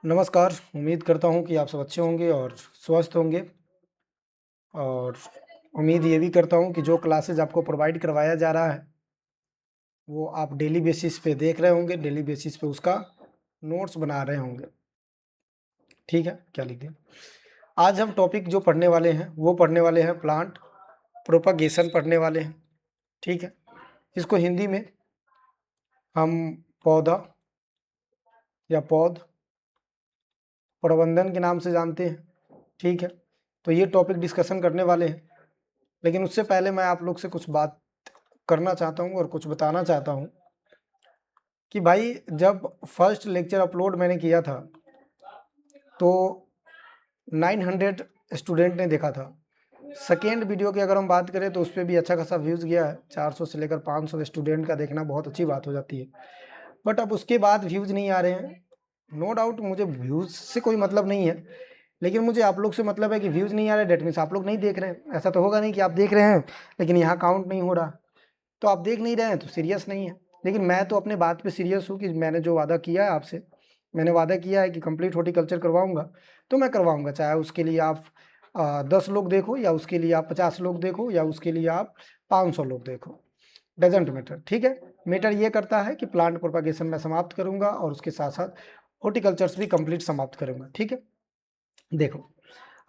नमस्कार। उम्मीद करता हूँ कि आप सब अच्छे होंगे और स्वस्थ होंगे और उम्मीद ये भी करता हूँ कि जो क्लासेस आपको प्रोवाइड करवाया जा रहा है वो आप डेली बेसिस पे देख रहे होंगे, डेली बेसिस पे उसका नोट्स बना रहे होंगे। ठीक है, क्या लिख दिया? आज हम टॉपिक जो पढ़ने वाले हैं वो पढ़ने वाले हैं प्लांट प्रोपागेशन पढ़ने वाले हैं। ठीक है, इसको हिंदी में हम पौधा या पौध प्रबंधन के नाम से जानते हैं। ठीक है, तो ये टॉपिक डिस्कशन करने वाले हैं, लेकिन उससे पहले मैं आप लोग से कुछ बात करना चाहता हूँ और कुछ बताना चाहता हूँ कि भाई जब फर्स्ट लेक्चर अपलोड मैंने किया था तो 900 स्टूडेंट ने देखा था। सेकेंड वीडियो की अगर हम बात करें तो उस पर भी अच्छा खासा व्यूज़ गया है। 400 से लेकर 500 स्टूडेंट का देखना बहुत अच्छी बात हो जाती है, बट अब उसके बाद व्यूज़ नहीं आ रहे हैं। नो डाउट मुझे व्यूज़ से कोई मतलब नहीं है, लेकिन मुझे आप लोग से मतलब है कि व्यूज़ नहीं आ रहे, डेट मीन्स आप लोग नहीं देख रहे हैं। ऐसा तो होगा नहीं कि आप देख रहे हैं लेकिन यहाँ काउंट नहीं हो रहा। तो आप देख नहीं रहे हैं तो सीरियस नहीं है, लेकिन मैं तो अपने बात पे सीरियस हूँ कि मैंने जो वादा किया है आपसे, मैंने वादा किया है कि कंप्लीट हॉर्टिकल्चर करवाऊँगा, तो मैं करवाऊँगा। चाहे उसके लिए आप 10 लोग देखो या उसके लिए आप 50 लोग देखो या उसके लिए आप 500 लोग देखो, डजेंट मैटर। ठीक है, मैटर ये करता है कि प्लांट प्रोपागेशन मैं समाप्त करूँगा और उसके साथ साथ हॉर्टिकल्चर्स भी कंप्लीट समाप्त करूँगा। ठीक है, देखो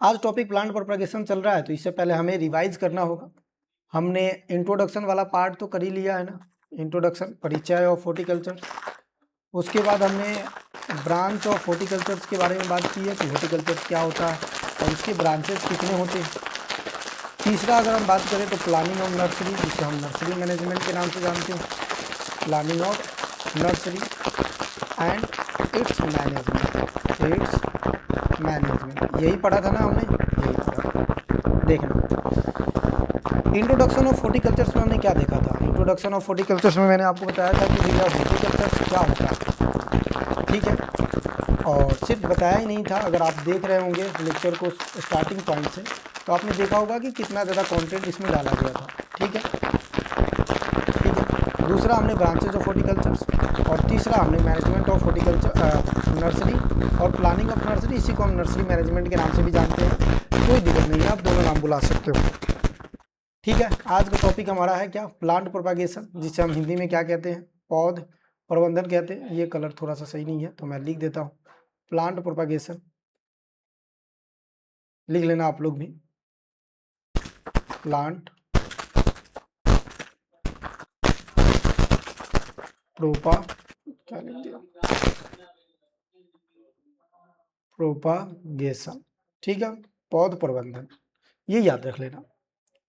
आज टॉपिक प्लांट प्रोपागेशन चल रहा है, तो इससे पहले हमें रिवाइज करना होगा। हमने इंट्रोडक्शन वाला पार्ट तो कर ही लिया है ना, इंट्रोडक्शन परिचय ऑफ हॉर्टिकल्चर। उसके बाद हमने ब्रांच ऑफ हॉर्टिकल्चर के बारे में बात की है कि हॉर्टिकल्चर क्या होता है और उसके ब्रांचेस कितने होते हैं। तीसरा अगर हम बात करें तो प्लानिंग ऑफ नर्सरी, जिसे हम नर्सरी मैनेजमेंट के नाम से जानते हैं। Planning of nursery and it's management, यही पढ़ा था ना हमने, यही पढ़ा। देखना इंट्रोडक्शन ऑफ हॉर्टिकल्चर्स में हमने क्या देखा था। इंट्रोडक्शन ऑफ हॉर्टिकल्चर्स में मैंने आपको बताया था कि भैया हॉर्टिकल्चर्स क्या होता है। ठीक है, और सिर्फ बताया ही नहीं था, अगर आप देख रहे होंगे लेक्चर को स्टार्टिंग पॉइंट से तो आपने देखा होगा कि कितना ज़्यादा कंटेंट इसमें डाला गया था। ठीक है, ठीक है। दूसरा हमने ब्रांचेज ऑफ हॉर्टिकल्चर्स और तीसरा हमने मैनेजमेंट ऑफ हॉर्टिकल्चर नर्सरी और प्लानिंग ऑफ नर्सरी, इसी को हम नर्सरी मैनेजमेंट के नाम से भी जानते हैं। कोई दिक्कत नहीं है, आप दोनों नाम बुला सकते हो। ठीक है, आज का टॉपिक हमारा है क्या, प्लांट प्रोपागेशन, जिसे हम हिंदी में क्या कहते हैं, पौध प्रबंधन कहते हैं। ये कलर थोड़ा सा सही नहीं है तो मैं लिख देता हूँ, प्लांट प्रोपागेशन लिख लेना आप लोग भी, प्लांट प्रोपा क्या लिख दिया, प्रोपागेशन। ठीक है, पौध प्रबंधन, ये याद रख लेना।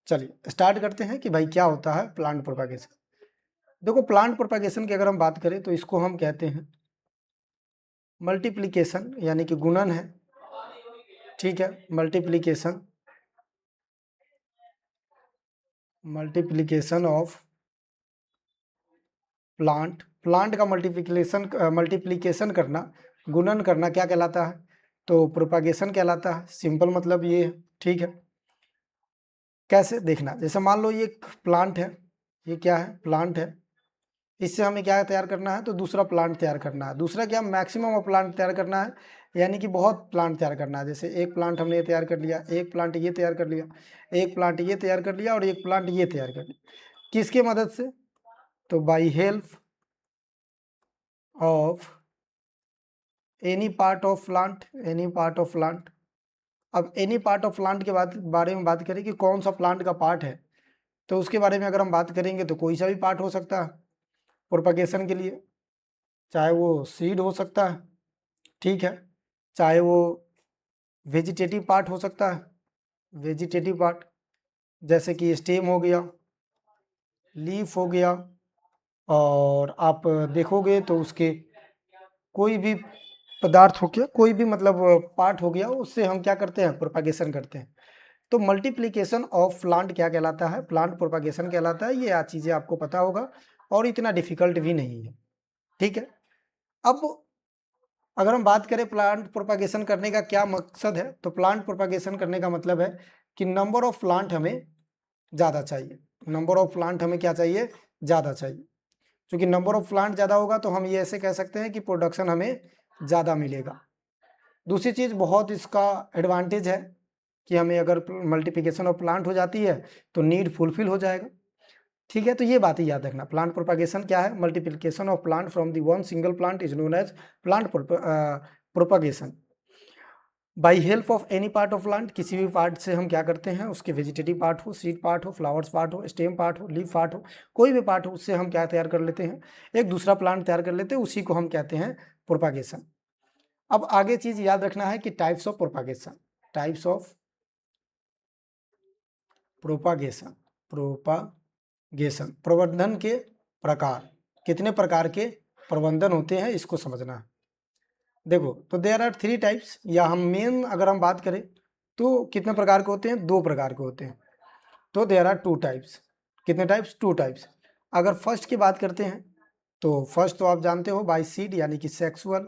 चलिए स्टार्ट करते हैं कि भाई क्या होता है प्लांट प्रोपागेशन। देखो प्लांट प्रोपागेशन की अगर हम बात करें तो इसको हम कहते हैं मल्टीप्लिकेशन, यानी कि गुणन है। ठीक है, मल्टीप्लिकेशन ऑफ प्लांट का मल्टीप्लिकेशन करना, गुणन करना क्या कहलाता है, तो प्रोपागेशन कहलाता है। सिंपल मतलब ये है। ठीक है, कैसे देखना, जैसे मान लो ये एक प्लांट है, ये क्या है, प्लांट है। इससे हमें क्या तैयार करना है, तो दूसरा प्लांट तैयार करना है। दूसरा क्या, मैक्सिमम ऑफ प्लांट तैयार करना है, यानी कि बहुत प्लांट तैयार करना है। जैसे एक प्लांट हमने ये तैयार कर लिया, एक प्लांट ये तैयार कर लिया, एक प्लांट ये तैयार कर लिया और एक प्लांट ये तैयार कर लिया। किसके मदद से, तो by help of any part of plant, any part of plant. अब एनी पार्ट ऑफ प्लांट के बारे में बात करें कि कौन सा प्लांट का पार्ट है, तो उसके बारे में अगर हम बात करेंगे तो कोई सा भी पार्ट हो सकता है प्रोपगेशन के लिए। चाहे वो सीड हो सकता है, ठीक है, चाहे वो वेजिटेटिव पार्ट हो सकता है, वेजिटेटिव पार्ट, जैसे कि स्टेम हो गया, लीफ हो गया, और आप देखोगे तो उसके कोई भी पदार्थ हो गया, कोई भी मतलब पार्ट हो गया, उससे हम क्या करते हैं, प्रोपागेशन करते हैं। तो मल्टीप्लिकेशन ऑफ प्लांट क्या कहलाता है, प्लांट प्रोपागेशन कहलाता है। ये चीज़ें आपको पता होगा और इतना डिफिकल्ट भी नहीं है। ठीक है, अब अगर हम बात करें प्लांट प्रोपागेशन करने का क्या मकसद है, तो प्लांट प्रोपागेशन करने का मतलब है कि नंबर ऑफ प्लांट हमें ज़्यादा चाहिए। नंबर ऑफ प्लांट हमें क्या चाहिए, ज़्यादा चाहिए। क्योंकि नंबर ऑफ प्लांट ज़्यादा होगा तो हम ये ऐसे कह सकते हैं कि प्रोडक्शन हमें ज़्यादा मिलेगा। दूसरी चीज़ बहुत इसका एडवांटेज है कि हमें अगर मल्टीप्लिकेशन ऑफ प्लांट हो जाती है तो नीड फुलफिल हो जाएगा। ठीक है, तो ये बात ही याद रखना। प्लांट प्रोपागेशन क्या है? Multiplication of plant from the one single plant is known as plant propagation. By help of any part of plant, किसी भी पार्ट से हम क्या करते हैं, उसके वेजिटेटिव पार्ट हो, सीड पार्ट हो, फ्लावर्स पार्ट हो, स्टेम पार्ट हो, लीफ पार्ट हो, कोई भी पार्ट हो, उससे हम क्या तैयार कर लेते हैं, एक दूसरा प्लांट तैयार कर लेते हैं, उसी को हम कहते हैं प्रोपागेशन। अब आगे चीज याद रखना है कि types of propagation, types of propagation, propagation प्रवर्धन के प्रकार, कितने प्रकार के प्रबंधन होते हैं इसको समझना है। देखो, तो देयर आर 3 टाइप्स, या हम मेन अगर हम बात करें तो कितने प्रकार के होते हैं? 2 प्रकार के होते हैं। तो देयर आर 2 टाइप्स। कितने टाइप्स? 2 टाइप्स। अगर फर्स्ट की बात करते हैं तो फर्स्ट तो आप जानते हो बाय सीड यानी कि सेक्सुअल,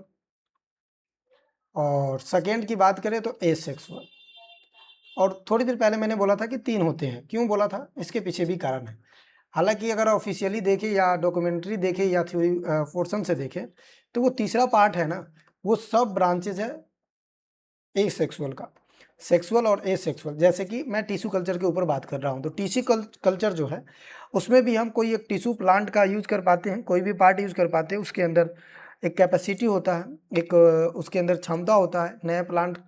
और सेकेंड की बात करें तो एसेक्सुअल। और थोड़ी देर पहले मैंने बोला था कि 3 होते हैं। क्यों बोला था? इसके पीछे भी कारण है। हालांकि अगर ऑफिशियली देखें या डॉक्यूमेंट्री देखें या थ्योरी पोर्शन से देखें तो वो तीसरा पार्ट है ना, वो सब ब्रांचेज है एसेक्सुअल का। सेक्सुअल और एसेक्सुअल, जैसे कि मैं टिश्यू कल्चर के ऊपर बात कर रहा हूँ, तो टिश्यू कल्चर जो है उसमें भी हम कोई एक टिश्यू प्लांट का यूज कर पाते हैं, कोई भी पार्ट यूज कर पाते हैं। उसके अंदर एक कैपेसिटी होता है, एक उसके अंदर क्षमता होता है नया प्लांट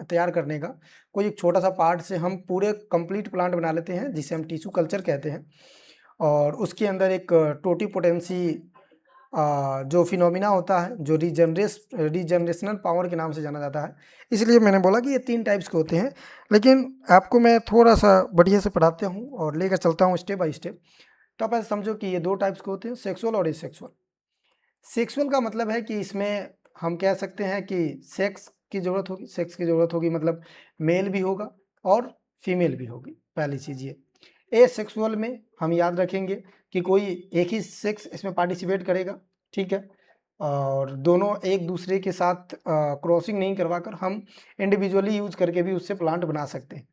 तैयार करने का। कोई एक छोटा सा पार्ट से हम पूरे कंप्लीट प्लांट बना लेते हैं, जिसे हम टिश्यू कल्चर कहते हैं। और उसके अंदर एक टोटीपोटेंसी जो फिनोमिना होता है, जो रीजनरेशनल पावर के नाम से जाना जाता है। इसलिए मैंने बोला कि ये 3 टाइप्स के होते हैं। लेकिन आपको मैं थोड़ा सा बढ़िया से पढ़ाता हूँ और लेकर चलता हूँ स्टेप बाय स्टेप। तो आप ऐसे समझो कि ये 2 टाइप्स के होते हैं, सेक्सुअल और एसेक्सुअल। सेक्सुअल का मतलब है कि इसमें हम कह सकते हैं कि सेक्स की ज़रूरत होगी, सेक्स की ज़रूरत होगी मतलब मेल भी होगा और फीमेल भी होगी, पहली चीज़ ये। एसेक्सुअल में हम याद रखेंगे कि कोई एक ही सेक्स इसमें पार्टिसिपेट करेगा, ठीक है, और दोनों एक दूसरे के साथ क्रॉसिंग नहीं करवाकर हम इंडिविजुअली यूज करके भी उससे प्लांट बना सकते हैं,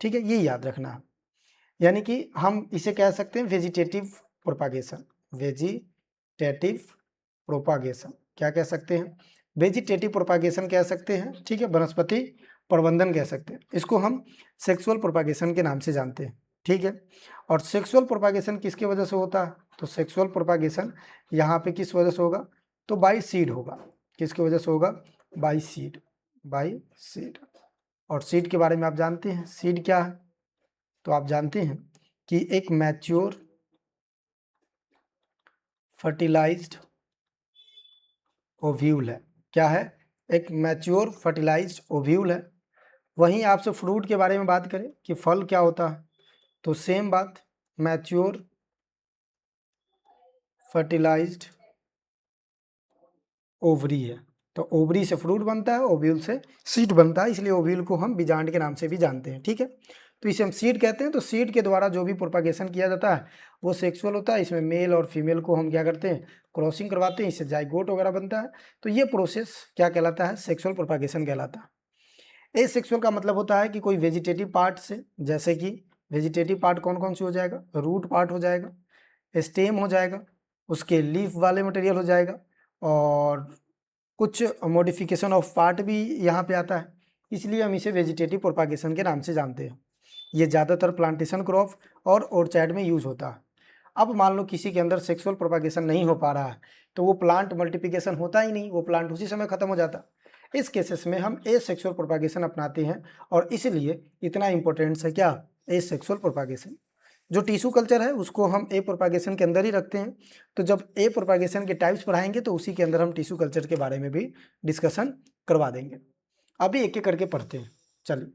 ठीक है, ये याद रखना है। यानी कि हम इसे कह सकते हैं वेजिटेटिव प्रोपागेशन, वेजिटेटिव प्रोपागेशन क्या कह सकते हैं? वेजिटेटिव प्रोपागेशन कह सकते हैं, ठीक है, वनस्पति प्रबंधन कह सकते हैं। इसको हम सेक्सुअल प्रोपागेशन के नाम से जानते हैं, ठीक है। और सेक्सुअल प्रोपागेशन किसकी वजह से होता है? तो सेक्सुअल प्रोपागेशन यहाँ पे किस वजह से होगा? तो बाई सीड होगा। किसकी वजह से होगा? By seed, by seed. और सीड के बारे में आप जानते हैं, सीड क्या है? तो आप जानते हैं कि एक मैच्योर फर्टिलाइज्ड ओव्यूल है। क्या है? एक मैच्योर फर्टिलाइज्ड ओव्यूल है। वहीं आपसे फ्रूट के बारे में बात करें कि फल क्या होता है, तो सेम बात, मैच्योर फर्टिलाइज्ड ओवरी है। तो ओवरी से फ्रूट बनता है, ओव्यूल से सीड बनता है, इसलिए ओव्यूल को हम बीजांड के नाम से भी जानते हैं, ठीक है। तो इसे हम सीड कहते हैं। तो सीड के द्वारा जो भी प्रोपागेशन किया जाता है वो सेक्सुअल होता है। इसमें मेल और फीमेल को हम क्या करते हैं? क्रॉसिंग करवाते हैं, इससे जाइगोट वगैरह बनता है। तो ये प्रोसेस क्या कहलाता है? सेक्सुअल प्रोपागेशन कहलाता है। एसेक्सुअल का मतलब होता है कि कोई वेजिटेटिव पार्ट से, जैसे कि वेजिटेटिव पार्ट कौन कौन से हो जाएगा? रूट पार्ट हो जाएगा, स्टेम हो जाएगा, उसके लीफ वाले मटेरियल हो जाएगा, और कुछ मॉडिफिकेशन ऑफ पार्ट भी यहाँ पे आता है। इसलिए हम इसे वेजिटेटिव प्रोपागेशन के नाम से जानते हैं। ये ज़्यादातर प्लांटेशन क्रॉप और ऑर्चर्ड में यूज होता है। अब मान लो किसी के अंदर सेक्सुअल प्रोपागेशन नहीं हो पा रहा है, तो वो प्लांट मल्टीप्लिकेशन होता ही नहीं, वो प्लांट उसी समय खत्म हो जाता। इस केसेस में हम एसेक्सुअल प्रोपागेशन अपनाते हैं, और इसलिए इतना इंपॉर्टेंस है क्या? Asexual propagation. जो टिश्यू कल्चर है उसको हम ए प्रोपागेशन के अंदर ही रखते हैं। तो जब ए प्रोपागेशन के टाइप्स पढ़ाएंगे तो उसी के अंदर हम टिश्यू कल्चर के बारे में भी डिस्कशन करवा देंगे। अभी एक एक करके पढ़ते हैं, चलिए।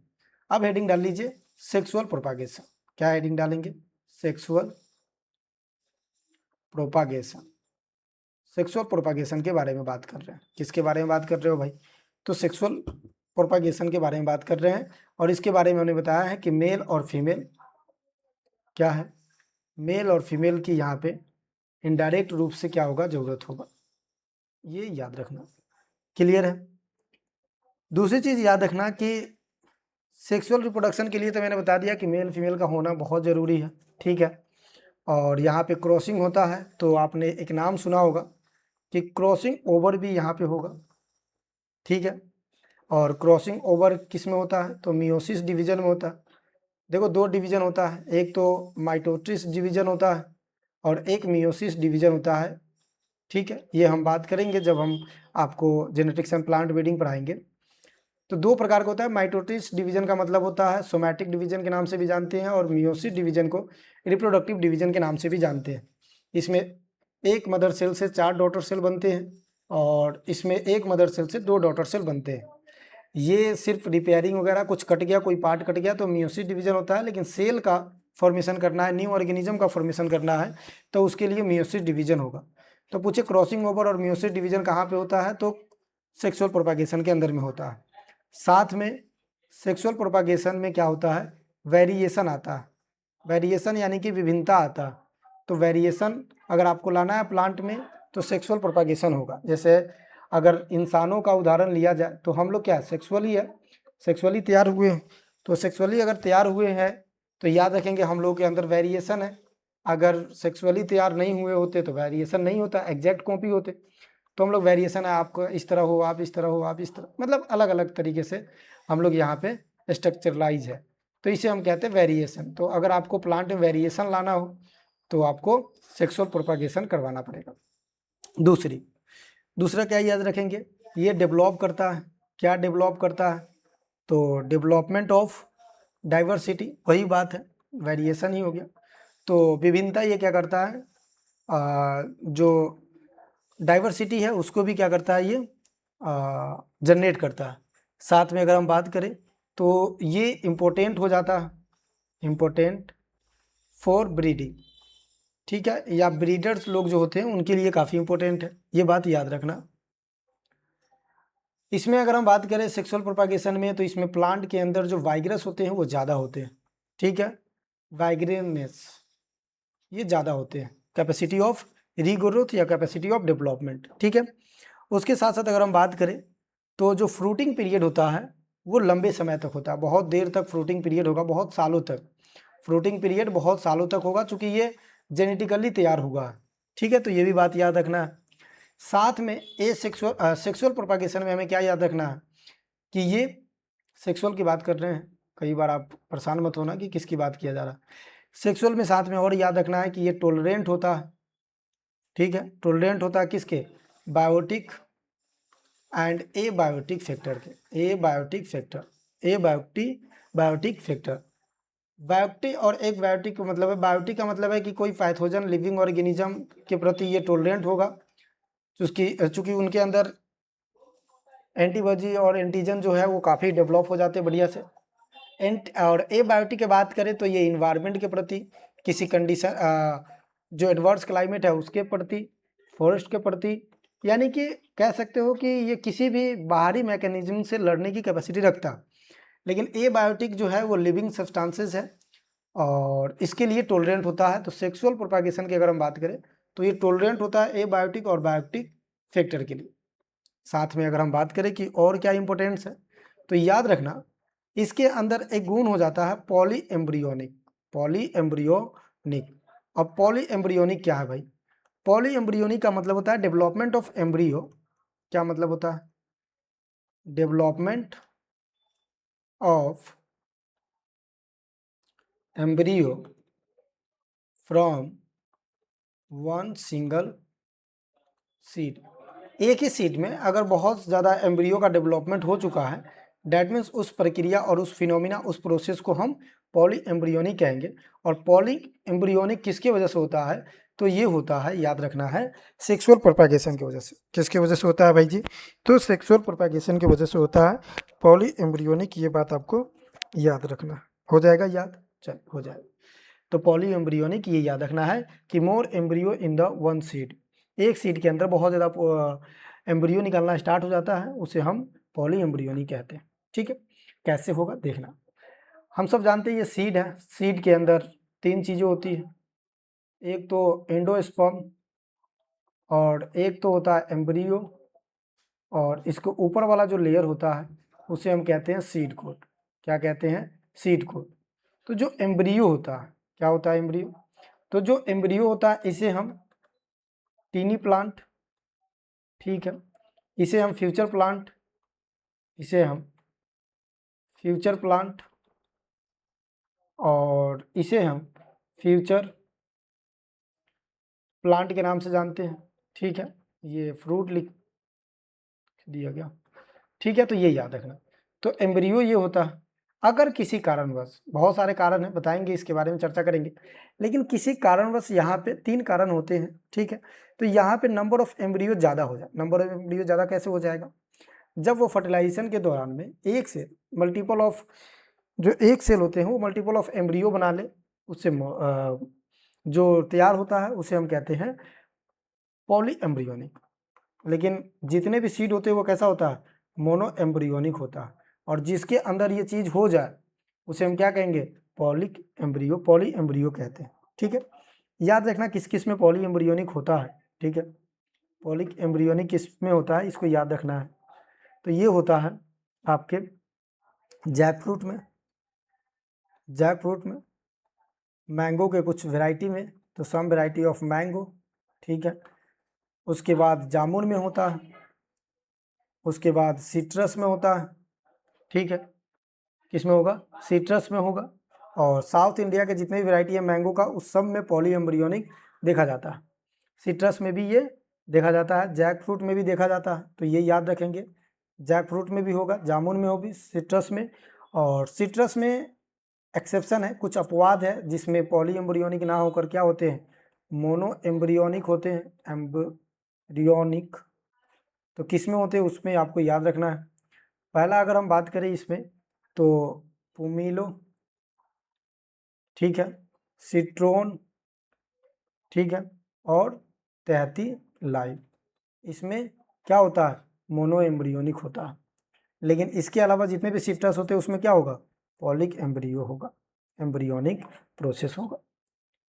अब हेडिंग डाल लीजिए सेक्सुअल प्रोपागेशन। क्या हेडिंग डालेंगे? Sexual propagation. सेक्सुअल प्रोपागेशन के बारे में बात कर रहे हैं। किसके बारे में बात कर रहे हो भाई? तो सेक्सुअल प्रोपागेशन के बारे में बात कर रहे हैं, और इसके बारे में उन्होंने बताया है कि मेल और फीमेल क्या है, मेल और फीमेल की यहाँ पे इनडायरेक्ट रूप से क्या होगा? जरूरत होगा। ये याद रखना, क्लियर है। दूसरी चीज याद रखना कि सेक्सुअल रिप्रोडक्शन के लिए तो मैंने बता दिया कि मेल फीमेल का होना बहुत ज़रूरी है, ठीक है। और यहाँ पे क्रॉसिंग होता है, तो आपने एक नाम सुना होगा कि क्रॉसिंग ओवर भी यहाँ पे होगा, ठीक है। और क्रॉसिंग ओवर किस में होता है, तो मियोसिस डिवीजन में होता है। देखो दो डिवीजन होता है, एक तो माइटोसिस डिवीजन होता है और एक मियोसिस डिवीजन होता है। ठीक है, ये हम बात करेंगे जब हम आपको जेनेटिक्स एंड प्लांट ब्रीडिंग पढ़ाएंगे। तो दो प्रकार का होता है, माइटोसिस डिवीजन का मतलब होता है सोमैटिक डिवीजन के नाम से भी जानते हैं, और मियोसिस डिवीजन को रिप्रोडक्टिव डिवीजन के नाम से भी जानते हैं। इसमें एक मदर सेल से 4 डॉटर सेल बनते हैं और इसमें एक मदर सेल से 2 डॉटर सेल बनते हैं। ये सिर्फ रिपेयरिंग वगैरह कुछ कट गया, कोई पार्ट कट गया तो मियोसिस डिवीजन होता है, लेकिन सेल का फॉर्मेशन करना है, न्यू ऑर्गेनिज्म का फॉर्मेशन करना है तो उसके लिए मियोसिस डिवीजन होगा। तो पूछे क्रॉसिंग ओवर और मियोसिस डिवीजन कहाँ पे होता है, तो सेक्सुअल प्रोपागेशन के अंदर में होता है। साथ में सेक्सुअल प्रोपागेशन में क्या होता है, वेरिएशन आता है। वेरिएशन यानी कि विभिन्नता आता है। तो वेरिएशन अगर आपको लाना है प्लांट में तो सेक्सुअल प्रोपागेशन होगा। जैसे अगर इंसानों का उदाहरण लिया जाए तो हम लोग क्या सेक्सुअली है, सेक्सुअली तैयार हुए हैं। तो सेक्सुअली अगर तैयार हुए हैं तो याद रखेंगे हम लोग के अंदर वेरिएशन है। अगर सेक्सुअली तैयार नहीं हुए होते तो वेरिएशन नहीं होता, एग्जैक्ट कॉपी होते। तो हम लोग वेरिएशन है, आपको इस तरह हो, आप इस तरह हो, आप इस तरह, मतलब अलग अलग तरीके से हम लोग यहाँ पे स्ट्रक्चरलाइज है, तो इसे हम कहते हैं वेरिएशन। तो अगर आपको प्लांट में वेरिएशन लाना हो तो आपको सेक्सुअल प्रोपागेशन करवाना पड़ेगा। दूसरा क्या याद रखेंगे, ये डेवलप करता है। क्या डेवलप करता है, तो डेवलपमेंट ऑफ डाइवर्सिटी, वही बात है, वेरिएशन ही हो गया। तो विभिन्नता ये क्या करता है, जो डाइवर्सिटी है उसको भी क्या करता है, ये जनरेट करता है। साथ में अगर हम बात करें तो ये इम्पोर्टेंट हो जाता है, इम्पोर्टेंट फॉर ब्रीडिंग। ठीक है, या ब्रीडर्स लोग जो होते हैं उनके लिए काफ़ी इंपॉर्टेंट है, ये बात याद रखना। इसमें अगर हम बात करें सेक्सुअल प्रोपागेशन में तो इसमें प्लांट के अंदर जो वाइग्रस होते हैं वो ज़्यादा होते हैं। ठीक है, वाइग्रेनेस ये ज़्यादा होते हैं, कैपेसिटी ऑफ रीग्रोथ या कैपेसिटी ऑफ डेवलपमेंट। ठीक है, उसके साथ साथ अगर हम बात करें तो जो फ्रूटिंग पीरियड होता है वो लंबे समय तक होता है, बहुत देर तक फ्रूटिंग पीरियड होगा, बहुत सालों तक फ्रूटिंग पीरियड बहुत सालों तक होगा, चूंकि ये जेनेटिकली तैयार हुआ है। ठीक है, तो ये भी बात याद रखना है। साथ में ए सेक्सुअल प्रोपागेशन में हमें क्या याद रखना है कि ये सेक्सुअल की बात कर रहे हैं, कई बार आप परेशान मत होना कि किसकी बात किया जा रहा है। सेक्सुअल में साथ में और याद रखना है कि ये टोलरेंट होता है। ठीक है, टोलरेंट होता है किसके, biotic and abiotic factor के, abiotic factor, abiotic factor. Biotic और एक बायोटिक का मतलब है, बायोटिक का मतलब है कि कोई पैथोजन लिविंग ऑर्गेनिज्म के प्रति ये टोलरेंट होगा, चूंकि उनके अंदर एंटीबॉडी और एंटीजन जो है वो काफ़ी डेवलप हो जाते हैं बढ़िया से। और ए बायोटिक की बात करें तो ये इन्वायरमेंट के प्रति, किसी कंडीशन जो एडवर्स क्लाइमेट है उसके प्रति, फॉरेस्ट के प्रति, यानी कि कह सकते हो कि ये किसी भी बाहरी मैकेनिज्म से लड़ने की कैपेसिटी रखता है। लेकिन ए बायोटिक जो है वो लिविंग सब्सटेंसेस है और इसके लिए टोलरेंट होता है। तो सेक्सुअल प्रोपागेशन की अगर हम बात करें तो ये टोलरेंट होता है ए बायोटिक और बायोटिक फैक्टर के लिए। साथ में अगर हम बात करें कि और क्या इंपॉर्टेंस है तो याद रखना इसके अंदर एक गुण हो जाता है पॉली एम्ब्रियोनिक, पॉली एम्ब्रियोनिक। अब पॉली एम्ब्रियोनिक क्या है भाई, पॉली एम्ब्रियोनिक का मतलब होता है डेवलपमेंट ऑफ एम्ब्रियो। क्या मतलब होता है, development of embryo from one single seed. एक ही सीड में अगर बहुत ज़्यादा एम्ब्रियो का डेवलपमेंट हो चुका है, डैट मीन्स उस प्रक्रिया और उस फिनोमिना, उस प्रोसेस को हम पॉली एम्ब्रियोनिक कहेंगे। और पॉली एम्ब्रियोनिक किसकी वजह से होता है, तो ये होता है, याद रखना है, सेक्सुअल प्रोपागेशन की वजह से। किसकी वजह से होता है भाई जी, तो सेक्सुअल प्रोपागेशन की वजह से होता है पॉली एम्ब्रियोनिक। ये बात आपको याद रखना, हो जाएगा याद, चल हो जाएगा। तो पॉली एम्ब्रियोनिक ये याद रखना है कि more embryo in the one seed, एक सीड के अंदर बहुत ज़्यादा एम्ब्रियो निकलना स्टार्ट हो जाता है, उसे हम पॉली एम्ब्रियोनिक कहते हैं। ठीक है, कैसे होगा देखना। हम सब जानते हैं ये सीड है, सीड के अंदर 3 चीज़ें होती है, एक तो एंडोस्पर्म और एक तो होता है एम्ब्रियो, और इसके ऊपर वाला जो लेयर होता है उसे हम कहते हैं सीड कोट। क्या कहते हैं, सीड कोट। तो जो एम्ब्रियो होता है, क्या होता है एम्ब्रियो, तो जो एम्ब्रियो होता है इसे हम टीनी प्लांट, ठीक है, इसे हम फ्यूचर प्लांट इसे हम फ्यूचर प्लांट और इसे हम फ्यूचर प्लांट के नाम से जानते हैं। ठीक है, ये फ्रूट लिख दिया गया। ठीक है, तो ये याद रखना। तो एम्ब्रियो ये होता है, अगर किसी कारणवश, बहुत सारे कारण हैं, बताएंगे, इसके बारे में चर्चा करेंगे, लेकिन किसी कारणवश यहाँ पे 3 कारण होते हैं। ठीक है, तो यहाँ पे नंबर ऑफ एम्ब्रियो ज़्यादा हो जाए। नंबर ऑफ एम्ब्रियो ज़्यादा कैसे हो जाएगा? जब वो फर्टिलाइजेशन के दौरान में एक से मल्टीपल ऑफ, जो एक सेल होते हैं वो मल्टीपल ऑफ एम्ब्रियो बना ले, उससे जो तैयार होता है उसे हम कहते हैं पॉली एम्ब्रियोनिक। लेकिन जितने भी सीड होते हैं वो कैसा होता है? मोनो एम्ब्रियोनिक होता है। और जिसके अंदर ये चीज़ हो जाए उसे हम क्या कहेंगे? पॉली एम्ब्रियो कहते हैं। ठीक है, याद रखना किस किस में पॉली एम्ब्रियोनिक होता है। ठीक है, पॉली एम्ब्रियोनिक किस में होता है, इसको याद रखना है। तो ये होता है आपके जैकफ्रूट में, मैंगो के कुछ वैरायटी में, तो सम वैरायटी ऑफ मैंगो। ठीक है, उसके बाद जामुन में होता है, उसके बाद सिट्रस में होता है। ठीक है, किस में होगा? सिट्रस में होगा। और साउथ इंडिया के जितने भी वैरायटी है मैंगो का, उस सब में पॉली एम्ब्रियोनिक देखा जाता है। सिट्रस में भी ये देखा जाता है, जैक फ्रूट में भी देखा जाता है। तो ये याद रखेंगे, जैक फ्रूट में भी होगा, जामुन में होगी, सिट्रस में। और सिट्रस में एक्सेप्शन है, कुछ अपवाद है जिसमें पॉली एम्ब्रियोनिक ना होकर क्या होते हैं? मोनो एम्ब्रियोनिक होते हैं। एम्ब्रियोनिक तो किस में होते हैं, उसमें आपको याद रखना है। पहला अगर हम बात करें इसमें, तो पुमिलो, ठीक है, सिट्रोन, ठीक है, और तहती लाइव, इसमें क्या होता है? मोनो एम्ब्रियोनिक होता है। लेकिन इसके अलावा जितने भी सिट्रस होते हैं उसमें क्या होगा? पॉलिक एम्ब्रियो होगा, एम्ब्रियोनिक प्रोसेस होगा।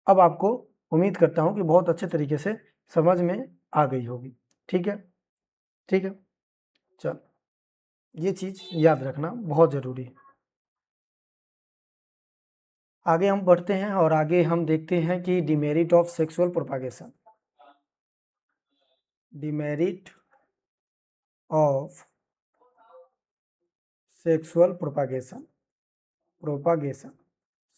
अब आपको उम्मीद करता हूँ कि बहुत अच्छे तरीके से समझ में आ गई होगी। ठीक है, ठीक है, चल, ये चीज़ याद रखना बहुत ज़रूरी है। आगे हम बढ़ते हैं और आगे हम देखते हैं कि demerit of sexual propagation. Demerit of sexual propagation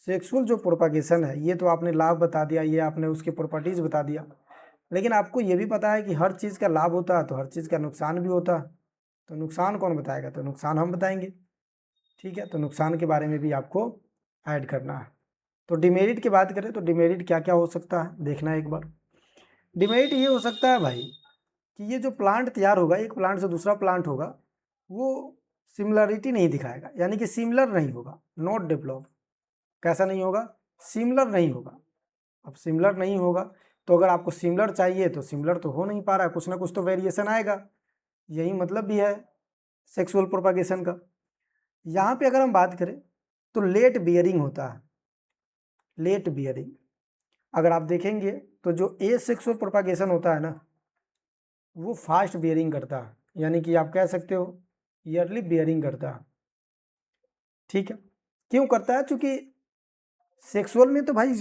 sexual जो प्रोपागेशन है, ये तो आपने लाभ बता दिया, ये आपने उसकी प्रॉपर्टीज बता दिया, लेकिन आपको ये भी पता है कि हर चीज़ का लाभ होता है तो हर चीज़ का नुकसान भी होता है। तो नुकसान कौन बताएगा? तो नुकसान हम बताएंगे। ठीक है, तो नुकसान के बारे में भी आपको ऐड करना है। तो डिमेरिट की बात करें तो डिमेरिट क्या क्या हो सकता है, देखना एक बार। डिमेरिट ये हो सकता है भाई कि ये जो प्लांट तैयार होगा, एक प्लांट से दूसरा प्लांट होगा, वो सिमिलरिटी नहीं दिखाएगा, यानी कि सिमिलर नहीं होगा, नॉट डेवलप। कैसा नहीं होगा? सिमिलर नहीं होगा। अब सिमिलर नहीं होगा तो अगर आपको सिमिलर चाहिए तो सिमिलर तो हो नहीं पा रहा है, कुछ ना कुछ तो वेरिएशन आएगा। यही मतलब भी है सेक्सुअल प्रोपागेशन का। यहाँ पे अगर हम बात करें तो लेट बियरिंग होता है, लेट बियरिंग। अगर आप देखेंगे तो जो ए सेक्सुअल प्रोपागेशन होता है ना, वो फास्ट बियरिंग करता है, यानी कि आप कह सकते हो ईयरली बियरिंग करता है। ठीक है, क्यों करता है? क्योंकि सेक्सुअल में तो भाई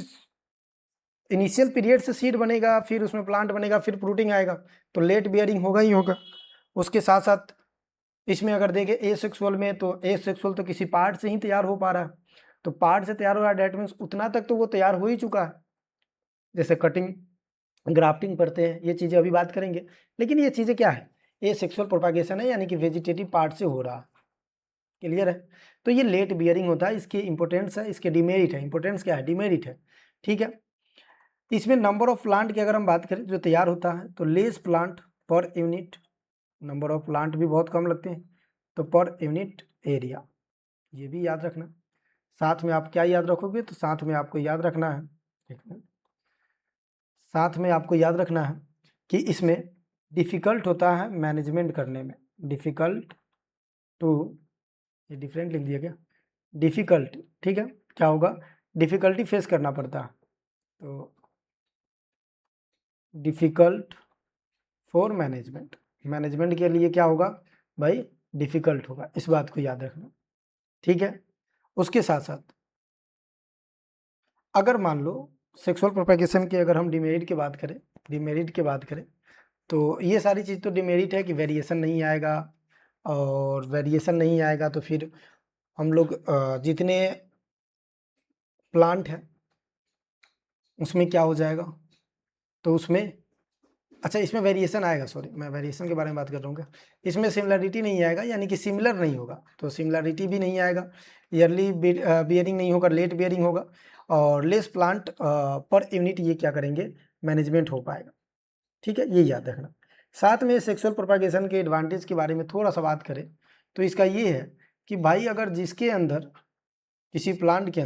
इनिशियल पीरियड से सीड बनेगा, फिर उसमें प्लांट बनेगा, फिर फ्रूटिंग आएगा, तो लेट बियरिंग होगा ही होगा। उसके साथ साथ इसमें अगर देखें ए सेक्सुअल में, तो ए सेक्सुअल तो किसी पार्ट से ही तैयार हो पा रहा है, तो पार्ट से तैयार हो रहा है, डेट मीन्स उतना तक तो वो तैयार हो ही चुका है। जैसे कटिंग, ग्राफ्टिंग करते हैं, ये चीज़ें अभी बात करेंगे। लेकिन ये चीज़ें क्या है? ए सेक्सुअल प्रोपागेशन है, यानी कि वेजिटेटिव पार्ट से हो रहा है। क्लियर है? तो ये लेट बियरिंग होता है, इसकी इंपॉर्टेंस है, इसके डिमेरिट है। इंपॉर्टेंस क्या है? डिमेरिट है। ठीक है, इसमें नंबर ऑफ प्लांट की अगर हम बात करें जो तैयार होता है, तो less plant per unit, number of plant भी बहुत कम लगते हैं, तो पर यूनिट एरिया, ये भी याद रखना। साथ में आप क्या याद रखोगे? तो साथ में आपको याद रखना है, एक मिनट, साथ में आपको याद रखना है कि इसमें डिफ़िकल्ट होता है मैनेजमेंट करने में। डिफ़िकल्ट टू, ये डिफरेंट लिख दिया क्या? डिफ़िकल्ट, ठीक है, क्या होगा? डिफ़िकल्टी फेस करना पड़ता है, तो डिफ़िकल्ट फॉर मैनेजमेंट, मैनेजमेंट के लिए क्या होगा भाई? डिफ़िकल्ट होगा, इस बात को याद रखना। ठीक है, उसके साथ साथ अगर मान लो सेक्सुअल प्रोपेगेशन की अगर हम डिमेरिट की बात करें, डिमेरिट की बात करें, तो ये सारी चीज़ तो डिमेरिट है कि वेरिएशन नहीं आएगा, और वेरिएशन नहीं आएगा तो फिर हम लोग जितने प्लांट है उसमें क्या हो जाएगा, तो उसमें अच्छा इसमें वेरिएशन आएगा, सॉरी मैं वेरिएशन के बारे में बात कर रहा हूँ क्या, इसमें सिमिलरिटी नहीं आएगा, यानी कि सिमिलर नहीं होगा, तो सिमिलरिटी भी नहीं आएगा, ईयरली बियरिंग नहीं होगा, लेट बियरिंग होगा, और लेस प्लांट पर यूनिट ये क्या करेंगे, मैनेजमेंट हो पाएगा। ठीक है, ये याद रखना। साथ में सेक्सुअल प्रोपागेशन के एडवांटेज के बारे में थोड़ा सा बात करें तो इसका ये है कि भाई अगर जिसके अंदर किसी प्लांट के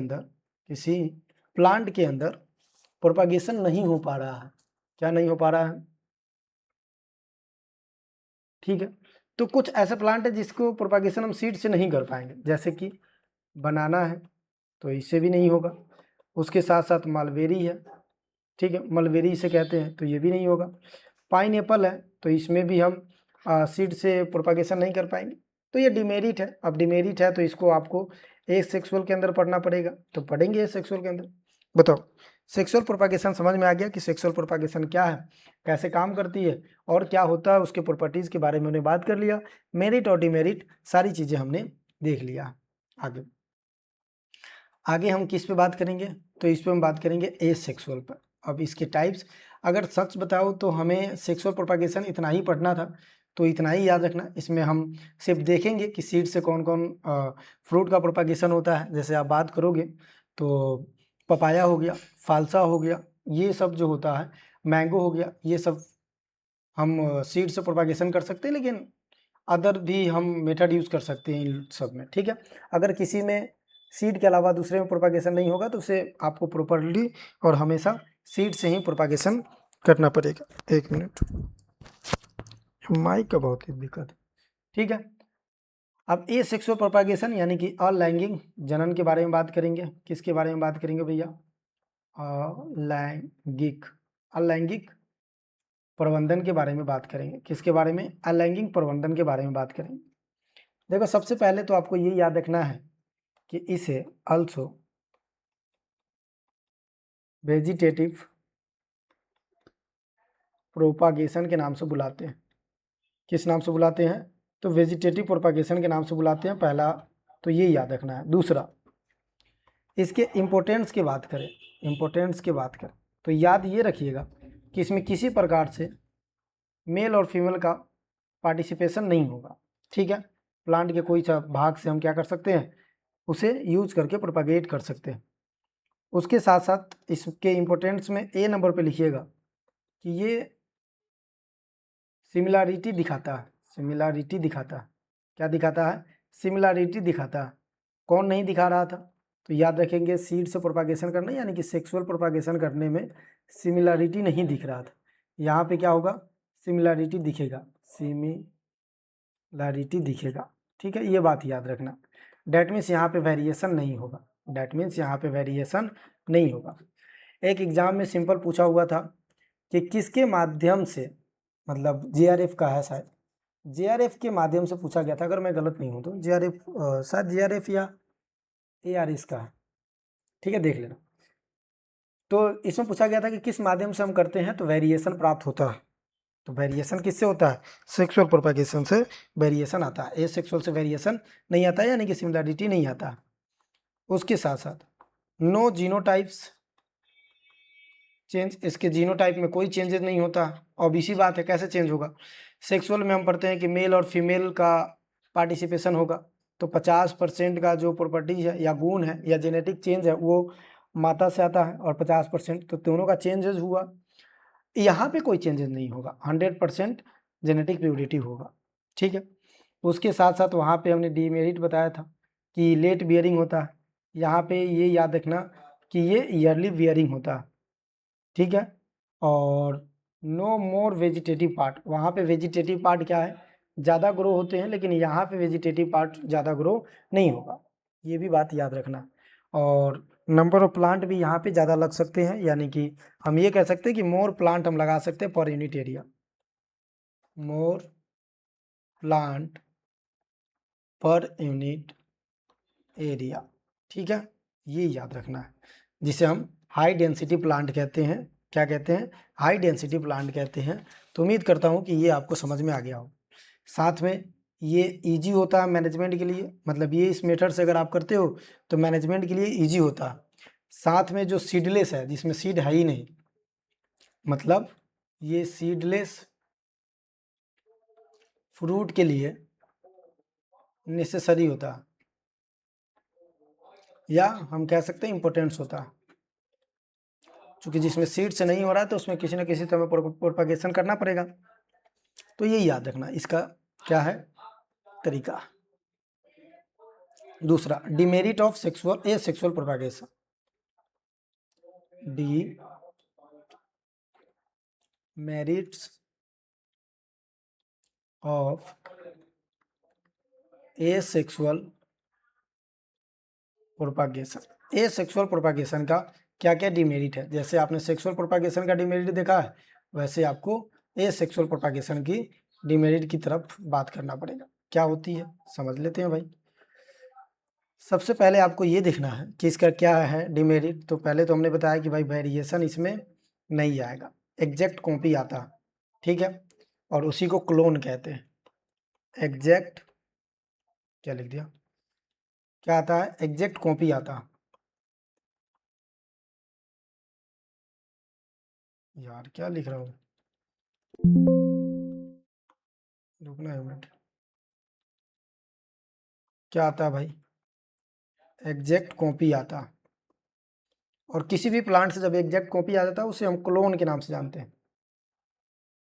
अंदर प्रोपागेशन नहीं हो पा रहा है, क्या नहीं हो पा रहा है, ठीक है, तो कुछ ऐसे प्लांट है जिसको प्रोपागेशन हम सीड से नहीं कर पाएंगे, जैसे कि बनाना है तो इससे भी नहीं होगा, उसके साथ साथ मलबेरी है, ठीक है, मलबेरी इसे कहते हैं, तो ये भी नहीं होगा। पाइन एप्पल है तो इसमें भी हम सीड से प्रोपागेशन नहीं कर पाएंगे, तो ये डिमेरिट है। अब डिमेरिट है तो इसको आपको एसेक्सुअल के अंदर पढ़ना पड़ेगा, तो पढ़ेंगे एसेक्सुअल के अंदर। बताओ सेक्सुअल प्रोपागेशन समझ में आ गया कि सेक्सुअल प्रोपागेशन क्या है, कैसे काम करती है और क्या होता है, उसके प्रॉपर्टीज़ के बारे में हमने बात कर लिया, मेरिट और डिमेरिट सारी चीज़ें हमने देख लिया। आगे आगे हम किस पे बात करेंगे, तो इस पे हम बात करेंगे एसेक्सुअल पर। अब इसके टाइप्स अगर सच बताओ तो हमें सेक्सुअल प्रोपागेशन इतना ही पढ़ना था, तो इतना ही याद रखना। इसमें हम सिर्फ देखेंगे कि सीड से कौन कौन फ्रूट का प्रोपागेशन होता है, जैसे आप बात करोगे तो पपाया हो गया, फालसा हो गया, ये सब जो होता है, मैंगो हो गया, ये सब हम सीड से प्रोपागेशन कर सकते हैं, लेकिन अदर भी हम मेथड यूज़ कर सकते हैं इन सब में। ठीक है, अगर किसी में सीड के अलावा दूसरे में प्रोपागेशन नहीं होगा तो उसे आपको प्रॉपरली और हमेशा सीड से ही प्रोपागेशन करना पड़ेगा। एक मिनट, माइक का बहुत ही दिक्कत है। ठीक है, अब ए सेक्सुअल प्रोपागेशन यानी कि अलैंगिक जनन के बारे में बात करेंगे। किसके बारे में बात करेंगे भैया, अलैंगिक प्रबंधन के बारे में बात करेंगे। किसके बारे में, अलैंगिक प्रबंधन के बारे में बात करेंगे। देखो सबसे पहले तो आपको ये याद रखना है कि इसे अल्सो वेजिटेटिव प्रोपागेशन के नाम से बुलाते हैं। किस नाम से बुलाते हैं, तो वेजिटेटिव प्रोपागेशन के नाम से बुलाते हैं, पहला तो ये याद रखना है। दूसरा, इसके इम्पोर्टेंस की बात करें तो याद ये रखिएगा कि इसमें किसी प्रकार से मेल और फीमेल का पार्टिसिपेशन नहीं होगा। ठीक है, प्लांट के कोई सा भाग से हम क्या कर सकते हैं, उसे यूज करके प्रोपागेट कर सकते हैं। उसके साथ साथ इसके इम्पोर्टेंस में ए नंबर पे लिखिएगा कि ये सिमिलरिटी दिखाता है। क्या दिखाता है, सिमिलरिटी दिखाता है। कौन नहीं दिखा रहा था, तो याद रखेंगे सीड से प्रोपागेशन करना यानी कि सेक्सुअल प्रोपागेशन करने में सिमिलरिटी नहीं दिख रहा था। यहाँ पे क्या होगा, सिमिलरिटी दिखेगा। ठीक है, ये बात याद रखना। डैट मीन्स यहाँ पे वेरिएशन नहीं होगा। एक एग्जाम में सिंपल पूछा हुआ था कि किसके माध्यम से, मतलब जीआरएफ का है शायद, जीआरएफ के माध्यम से पूछा गया था, अगर मैं गलत नहीं हूँ तो जीआरएफ शायद जीआरएफ या एआरएस का है। ठीक है, देख लेना। तो इसमें पूछा गया था कि किस माध्यम से हम करते हैं तो वेरिएशन प्राप्त होता है। तो वेरिएशन किससे होता है, सेक्सुअल प्रोपागेशन से वेरिएशन आता है। एसेक्सुअल से वेरिएशन नहीं आता है, यानी कि सिमिलरिटी नहीं आता है। उसके साथ साथ नो जीनोटाइप्स चेंज, इसके जीनोटाइप में कोई चेंजेस नहीं होता। अब इसी बात है, कैसे चेंज होगा, सेक्सुअल में हम पढ़ते हैं कि मेल और फीमेल का पार्टिसिपेशन होगा, तो 50% का जो प्रॉपर्टीज है या गुण है या जेनेटिक चेंज है वो माता से आता है, और 50% तो दोनों का चेंजेस हुआ। यहाँ पे कोई चेंजेस नहीं होगा, 100% जेनेटिक प्योरिटी होगा। ठीक है, उसके साथ साथ वहाँ पे हमने डीमेरिट बताया था कि लेट बियरिंग होता है। यहाँ पे ये याद रखना कि ये ईयरली बियरिंग होता है। ठीक है, और नो मोर वेजिटेटिव पार्ट, वहाँ पे वेजिटेटिव पार्ट क्या है, ज़्यादा ग्रो होते हैं, लेकिन यहाँ पे वेजिटेटिव पार्ट ज़्यादा ग्रो नहीं होगा, ये भी बात याद रखना। और नंबर ऑफ प्लांट भी यहाँ पे ज़्यादा लग सकते हैं, यानी कि हम ये कह सकते हैं कि मोर प्लांट हम लगा सकते हैं पर यूनिट एरिया, मोर प्लांट पर यूनिट एरिया। ठीक है, ये याद रखना है, जिसे हम हाई डेंसिटी प्लांट कहते हैं। क्या कहते हैं, हाई डेंसिटी प्लांट कहते हैं। तो उम्मीद करता हूँ कि ये आपको समझ में आ गया हो। साथ में ये इजी होता है मैनेजमेंट के लिए, मतलब ये इस मेथड से अगर आप करते हो तो मैनेजमेंट के लिए इजी होता है। साथ में जो सीडलेस है, जिसमें सीड है ही नहीं, मतलब ये सीडलेस फ्रूट के लिए नेसेसरी होता है, या हम कह सकते हैं इम्पोर्टेंस होता है। क्योंकि जिसमें सीड से नहीं हो रहा है तो उसमें किसी न किसी तरह प्रोपागेशन करना पड़ेगा। तो ये याद रखना, इसका क्या है तरीका। दूसरा, demerit of sexual sexual propagation. D merits of sexual propagation. Sexual propagation का क्या क्या डिमेरिट है। जैसे आपने सेक्सुअल प्रोपागेशन का डिमेरिट देखा है, वैसे आपको सेक्सुअल प्रोपागेशन की डिमेरिट की तरफ बात करना पड़ेगा। क्या होती है समझ लेते हैं भाई। सबसे पहले आपको ये देखना है कि इसका क्या है डिमेरिट। तो पहले तो हमने बताया कि भाई वेरिएशन इसमें नहीं आएगा, एग्जैक्ट कॉपी आता है, ठीक है, और उसी को क्लोन कहते हैं। एग्जैक्ट क्या लिख दिया, क्या आता है, एग्जैक्ट कॉपी आता है। यार क्या लिख रहा हूँ, रुकना है मिनट। क्या आता है भाई, एग्जैक्ट कॉपी आता है। और किसी भी प्लांट से जब एग्जैक्ट कॉपी आ जाता है उसे हम क्लोन के नाम से जानते हैं।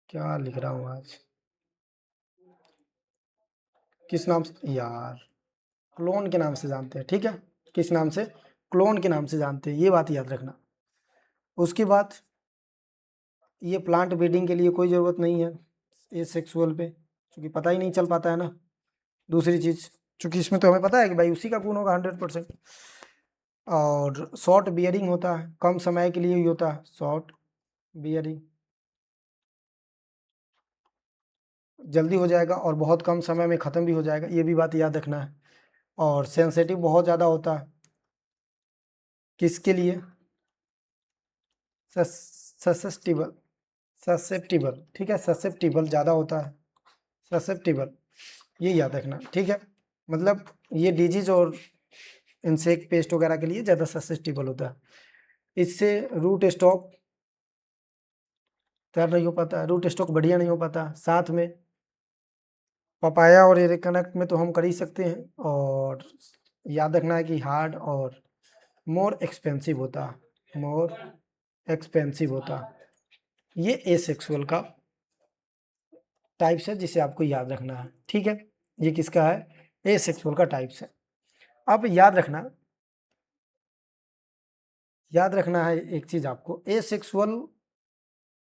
क्या लिख रहा हूँ आज, किस नाम से यार, क्लोन के नाम से जानते हैं, ठीक है, किस नाम से, क्लोन के नाम से जानते हैं, ये बात याद रखना। उसके बाद ये प्लांट ब्रीडिंग के लिए कोई ज़रूरत नहीं है ये सेक्सुअल पे, क्योंकि पता ही नहीं चल पाता है ना। दूसरी चीज़, चूँकि इसमें तो हमें पता है कि भाई उसी का गुण होगा 100%। और शॉर्ट बियरिंग होता है, कम समय के लिए ही होता है शॉर्ट बियरिंग, जल्दी हो जाएगा और बहुत कम समय में ख़त्म भी हो जाएगा, ये भी बात याद रखना है। और सेंसिटिव बहुत ज़्यादा होता है, किसके लिए, ससेप्टिबल, ससेप्टिबल, ठीक है, ससेप्टिबल ज़्यादा होता है, ससेप्टिबल, ये याद रखना, ठीक है। मतलब ये डिजीज और इंसेक्ट पेस्ट वगैरह के लिए ज़्यादा ससेप्टिबल होता है। इससे रूट स्टॉक तैयार नहीं हो पाता, रूट स्टॉक बढ़िया नहीं हो पाता। साथ में पपाया और एरेकनट में तो हम कर ही सकते हैं। और याद रखना है कि हार्ड और मोर एक्सपेंसिव होता है, मोर एक्सपेंसिव होता है। ये एसेक्सुअल का टाइप्स है जिसे आपको याद रखना है, ठीक है। ये किसका है, एसेक्सुअल का टाइप्स है। अब याद रखना, याद रखना है एक चीज़ आपको, एसेक्सुअल,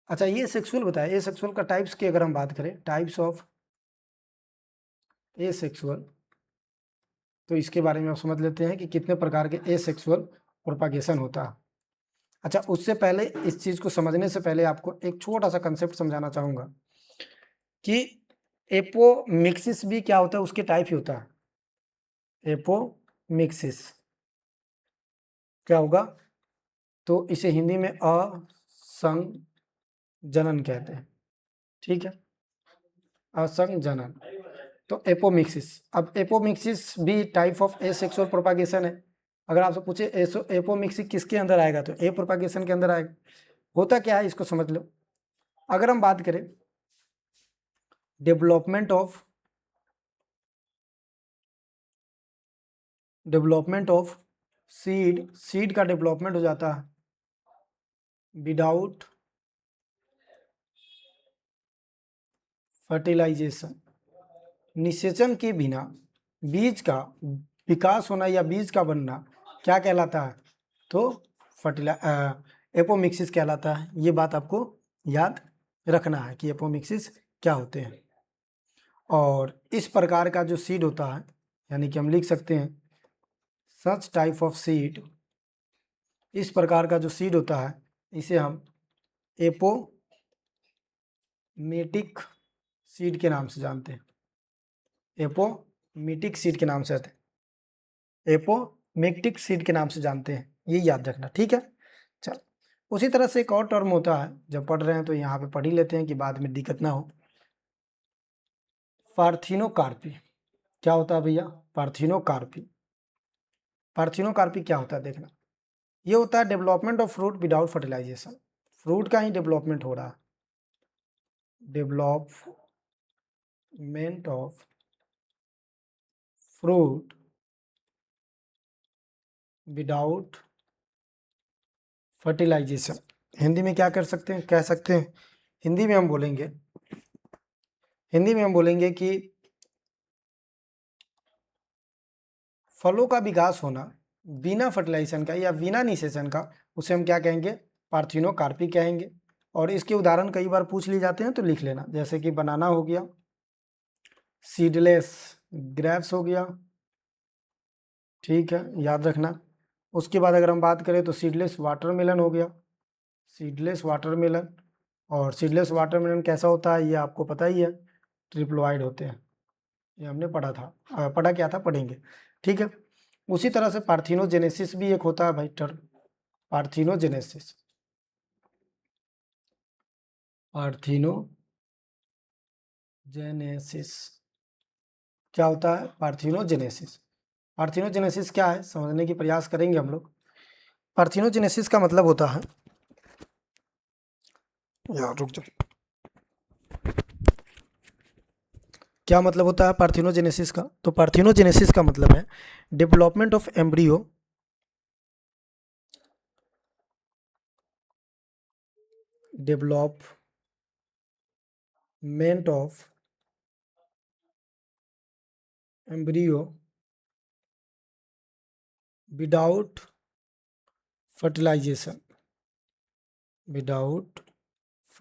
अच्छा ये सेक्सुअल बताया, एसेक्सुअल का टाइप्स की अगर हम बात करें, टाइप्स ऑफ एसेक्सुअल, तो इसके बारे में आप समझ लेते हैं कि कितने प्रकार के एसेक्सुअल प्रोपागेशन होता है। अच्छा उससे पहले, इस चीज़ को समझने से पहले आपको एक छोटा सा कंसेप्ट समझाना चाहूँगा कि एपोमिक्सिस भी क्या होता है, उसके टाइप ही होता है। एपोमिक्सिस क्या होगा, तो इसे हिंदी में असंजनन कहते हैं, ठीक है, असंजनन। तो एपोमिक्सिस, अब एपोमिक्सिस भी टाइप ऑफ एसेक्सुअल प्रोपागेशन है। अगर आपसे पूछे एपोमिक्सिस किसके अंदर आएगा, तो ए प्रोपागेशन के अंदर आएगा। होता क्या है इसको समझ लो। अगर हम बात करें डेवलपमेंट ऑफ सीड का डेवलपमेंट हो जाता है विदाउट फर्टिलाइजेशन, निषेचन के बिना बीज का विकास होना या बीज का बनना क्या कहलाता है, तो एपोमिक्सिस कहलाता है। ये बात आपको याद रखना है कि एपोमिक्सिस क्या होते हैं। और इस प्रकार का जो सीड होता है, यानी कि हम लिख सकते हैं सच टाइप ऑफ सीड, इस प्रकार का जो सीड होता है इसे हम एपोमेटिक सीड के नाम से जानते हैं, एपोमेटिक सीड के नाम से आते हैं, एपोमेक्टिक सीड के नाम से जानते हैं, ये याद रखना, ठीक है। चल, उसी तरह से एक और टर्म होता है, जब पढ़ रहे हैं तो यहाँ पे पढ़ ही लेते हैं कि बाद में दिक्कत ना हो। पार्थिनोकार्पी क्या होता है भैया? पार्थिनोकार्पी। पार्थिनोकार्पी क्या होता है देखना, ये होता है development of fruit without fertilization. Fruit का ही डेवलपमेंट हो रहा है, development of fruit without fertilization. Hindi में क्या कर सकते हैं, कह सकते हैं, हिंदी में हम बोलेंगे कि फलों का विकास होना बिना फर्टिलाइजेशन का या बिना निषेचन का, उसे हम क्या कहेंगे? पार्थिनोकार्पी कहेंगे। और इसके उदाहरण कई बार पूछ लिए जाते हैं तो लिख लेना, जैसे कि बनाना हो गया, सीडलेस ग्रेप्स हो गया, ठीक है, याद रखना। उसके बाद अगर हम बात करें तो सीडलेस वाटरमेलन हो गया, सीडलेस वाटरमेलन। और सीडलेस वाटरमेलन कैसा होता है ये आपको पता ही है, ट्रिप्लोइड होते हैं, ये हमने पढ़ा था, पढ़ा क्या था, पढ़ेंगे, ठीक है। उसी तरह से पार्थिनोजेनेसिस भी एक होता है भाई टर्म, पार्थिनोजेनेसिस। पार्थिनोजेनेसिस क्या होता है? पार्थिनोजेनेसिस। पार्थिनोजेनेसिस क्या है समझने की प्रयास करेंगे हम लोग। पार्थिनोजेनेसिस का मतलब होता है, यार रुक जाओ, क्या मतलब होता है पार्थिनोजेनेसिस का? तो पार्थिनोजेनेसिस का मतलब है development of embryo development of embryo without fertilization, without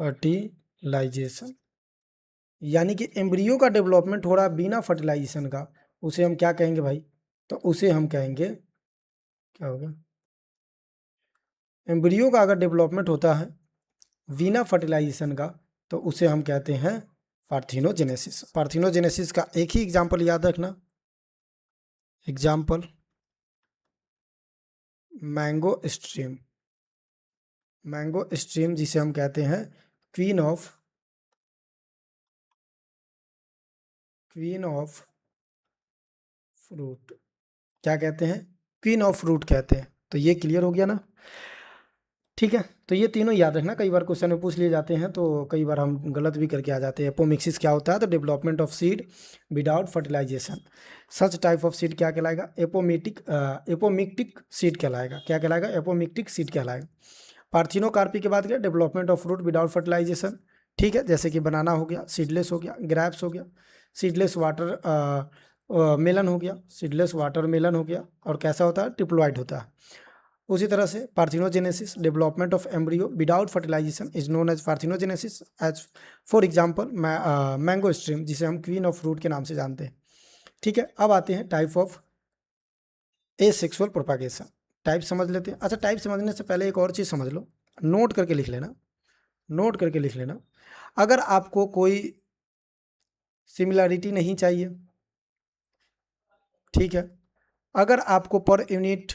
fertilization. यानी कि एम्ब्रियो का डेवलपमेंट हो रहा है बिना फर्टिलाइजेशन का, उसे हम क्या कहेंगे भाई? तो उसे हम कहेंगे, क्या होगा? एम्ब्रियो का अगर डेवलपमेंट होता है बिना फर्टिलाइजेशन का तो उसे हम कहते हैं पार्थिनोजेनेसिस। पार्थिनोजेनेसिस का एक ही एग्जाम्पल याद रखना, example mango stream. Mango stream जिसे हम कहते हैं क्वीन ऑफ फ्रूट, क्या कहते हैं? क्वीन ऑफ फ्रूट कहते हैं। तो ये क्लियर हो गया ना, ठीक है। तो ये तीनों याद रखना, कई बार क्वेश्चन में पूछ लिए जाते हैं तो कई बार हम गलत भी करके आ जाते हैं। एपोमिक्सिस क्या होता है? तो development of seed without fertilization. Such type of seed क्या कहलाएगा? एपोमिक्टिक सीड कहलाएगा। क्या कहलाएगा? एपोमिक्टिक सीड कहलाएगा। पार्थिनोकार्पी के बाद क्या? Development of fruit without fertilization, ठीक है, जैसे कि बनाना हो गया, सीडलेस हो गया, ग्रैप्स हो गया, सीडलेस मेलन हो गया, सीडलेस वाटर मेलन हो गया, और कैसा होता है? ट्रिप्लोइड होता है। उसी तरह से parthenogenesis, development of embryo without fertilization is known as parthenogenesis. As for example mango stream जिसे हम क्वीन ऑफ फ्रूट के नाम से जानते हैं, ठीक है। अब आते हैं type of asexual propagation. Type समझ लेते हैं। अच्छा, टाइप समझने से पहले एक और चीज़ समझ लो, नोट करके लिख लेना, नोट करके लिख लेना। अगर आपको कोई सिमिलैरिटी नहीं चाहिए, ठीक है, अगर आपको पर यूनिट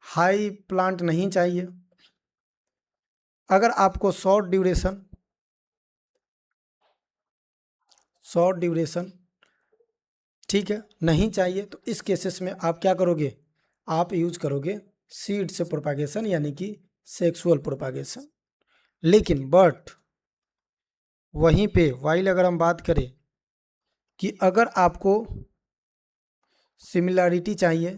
हाई प्लांट नहीं चाहिए, अगर आपको शॉर्ट ड्यूरेशन, ठीक है, नहीं चाहिए, तो इस केसेस में आप क्या करोगे? आप यूज करोगे सीड से प्रोपागेशन, यानी कि सेक्सुअल प्रोपागेशन। लेकिन बट वहीं पे वाइल अगर हम बात करें कि अगर आपको सिमिलैरिटी चाहिए,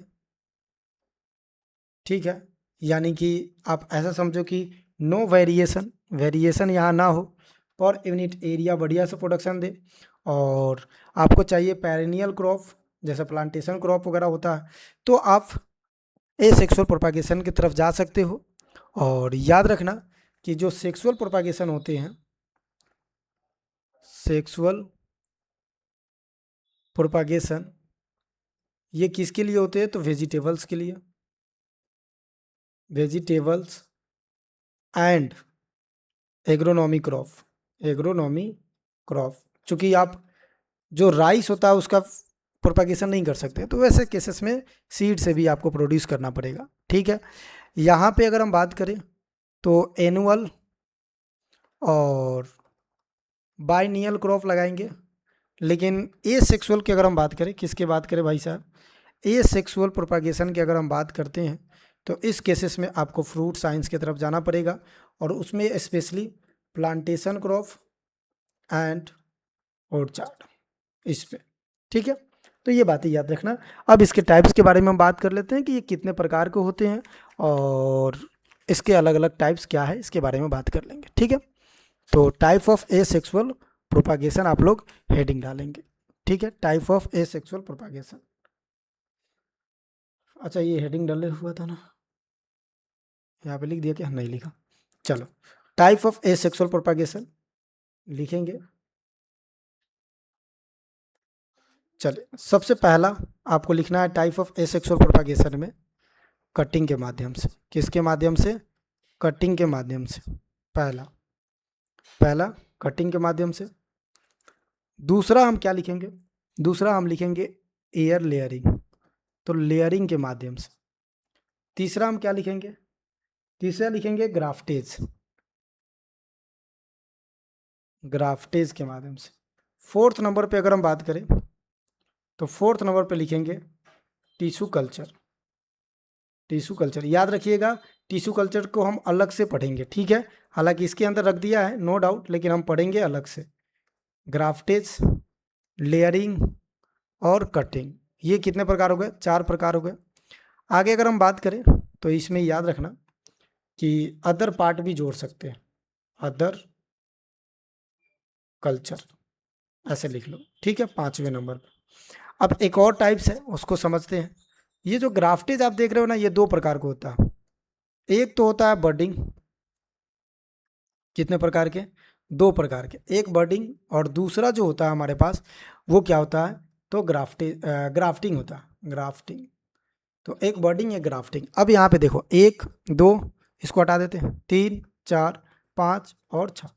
ठीक है, यानी कि आप ऐसा समझो कि नो वेरिएशन यहाँ ना हो, पर यूनिट एरिया बढ़िया से प्रोडक्शन दे, और आपको चाहिए पेरेनियल क्रॉप जैसे प्लांटेशन क्रॉप वगैरह होता है, तो आप एसेक्सुअल प्रोपागेशन की तरफ जा सकते हो। और याद रखना कि जो सेक्सुअल प्रोपागेशन होते हैं, सेक्सुअल प्रोपागेशन ये किसके लिए होते हैं? तो वेजिटेबल्स के लिए, वेजिटेबल्स एंड एग्रोनॉमी क्रॉप। चूंकि आप जो राइस होता है उसका प्रोपागेशन नहीं कर सकते, तो वैसे केसेस में सीड से भी आपको प्रोड्यूस करना पड़ेगा, ठीक है। यहाँ पे अगर हम बात करें तो एनुअल और बाइनियल क्रॉप लगाएंगे। लेकिन ए सेक्सुअल की अगर हम बात करें, किसकी बात करें भाई साहब, ए सेक्सुअल प्रोपागेशन की अगर हम बात करते हैं तो इस केसेस में आपको फ्रूट साइंस की तरफ जाना पड़ेगा, और उसमें specially plantation crop and orchard इस पे। ठीक है, तो ये बातें याद रखना। अब इसके टाइप्स के बारे में हम बात कर लेते हैं कि ये कितने प्रकार के होते हैं और इसके अलग अलग टाइप्स क्या है, इसके बारे में बात कर लेंगे। ठीक है, तो type of A sexual propagation आप लोग हेडिंग डालेंगे। ठीक है, type of A sexual propagation. अच्छा, ये हेडिंग डाले हुआ था ना, यहाँ पे लिख दिया क्या, नहीं लिखा। चलो, type of A sexual propagation लिखेंगे। चलिए, सबसे पहला आपको लिखना है type of A sexual propagation में कटिंग के माध्यम से। किसके माध्यम से, कटिंग के माध्यम से। पहला कटिंग के माध्यम से। दूसरा हम क्या लिखेंगे, दूसरा हम लिखेंगे एयर लेयरिंग, तो लेयरिंग के माध्यम से। तीसरा हम क्या लिखेंगे, तीसरा लिखेंगे ग्राफ्टेज, ग्राफ्टेज के माध्यम से। फोर्थ नंबर पे अगर हम बात करें तो फोर्थ नंबर पे लिखेंगे टिश्यू कल्चर। टिश्यू कल्चर याद रखिएगा, टिश्यू कल्चर को हम अलग से पढ़ेंगे। ठीक है, हालांकि इसके अंदर रख दिया है नो डाउट, लेकिन हम पढ़ेंगे अलग से। ग्राफ्टेज, लेयरिंग और कटिंग, ये कितने प्रकार हो गए, 4 प्रकार हो गए। आगे अगर हम बात करें तो इसमें याद रखना कि अदर पार्ट भी जोड़ सकते हैं, अदर कल्चर ऐसे लिख लो। ठीक है, 5वें नंबर पर। अब एक और टाइप्स है, उसको समझते हैं। ये जो ग्राफ्टेज आप देख रहे हो ना, ये 2 प्रकार का होता है। एक तो होता है बर्डिंग, कितने प्रकार के, 2 प्रकार के, एक बर्डिंग और दूसरा जो होता है हमारे पास वो क्या होता है, तो ग्राफ्टिंग होता है, ग्राफ्टिंग। तो एक बर्डिंग, एक ग्राफ्टिंग। अब यहाँ पे देखो 1 2, इसको हटा देते हैं, 3 4 5 और 6,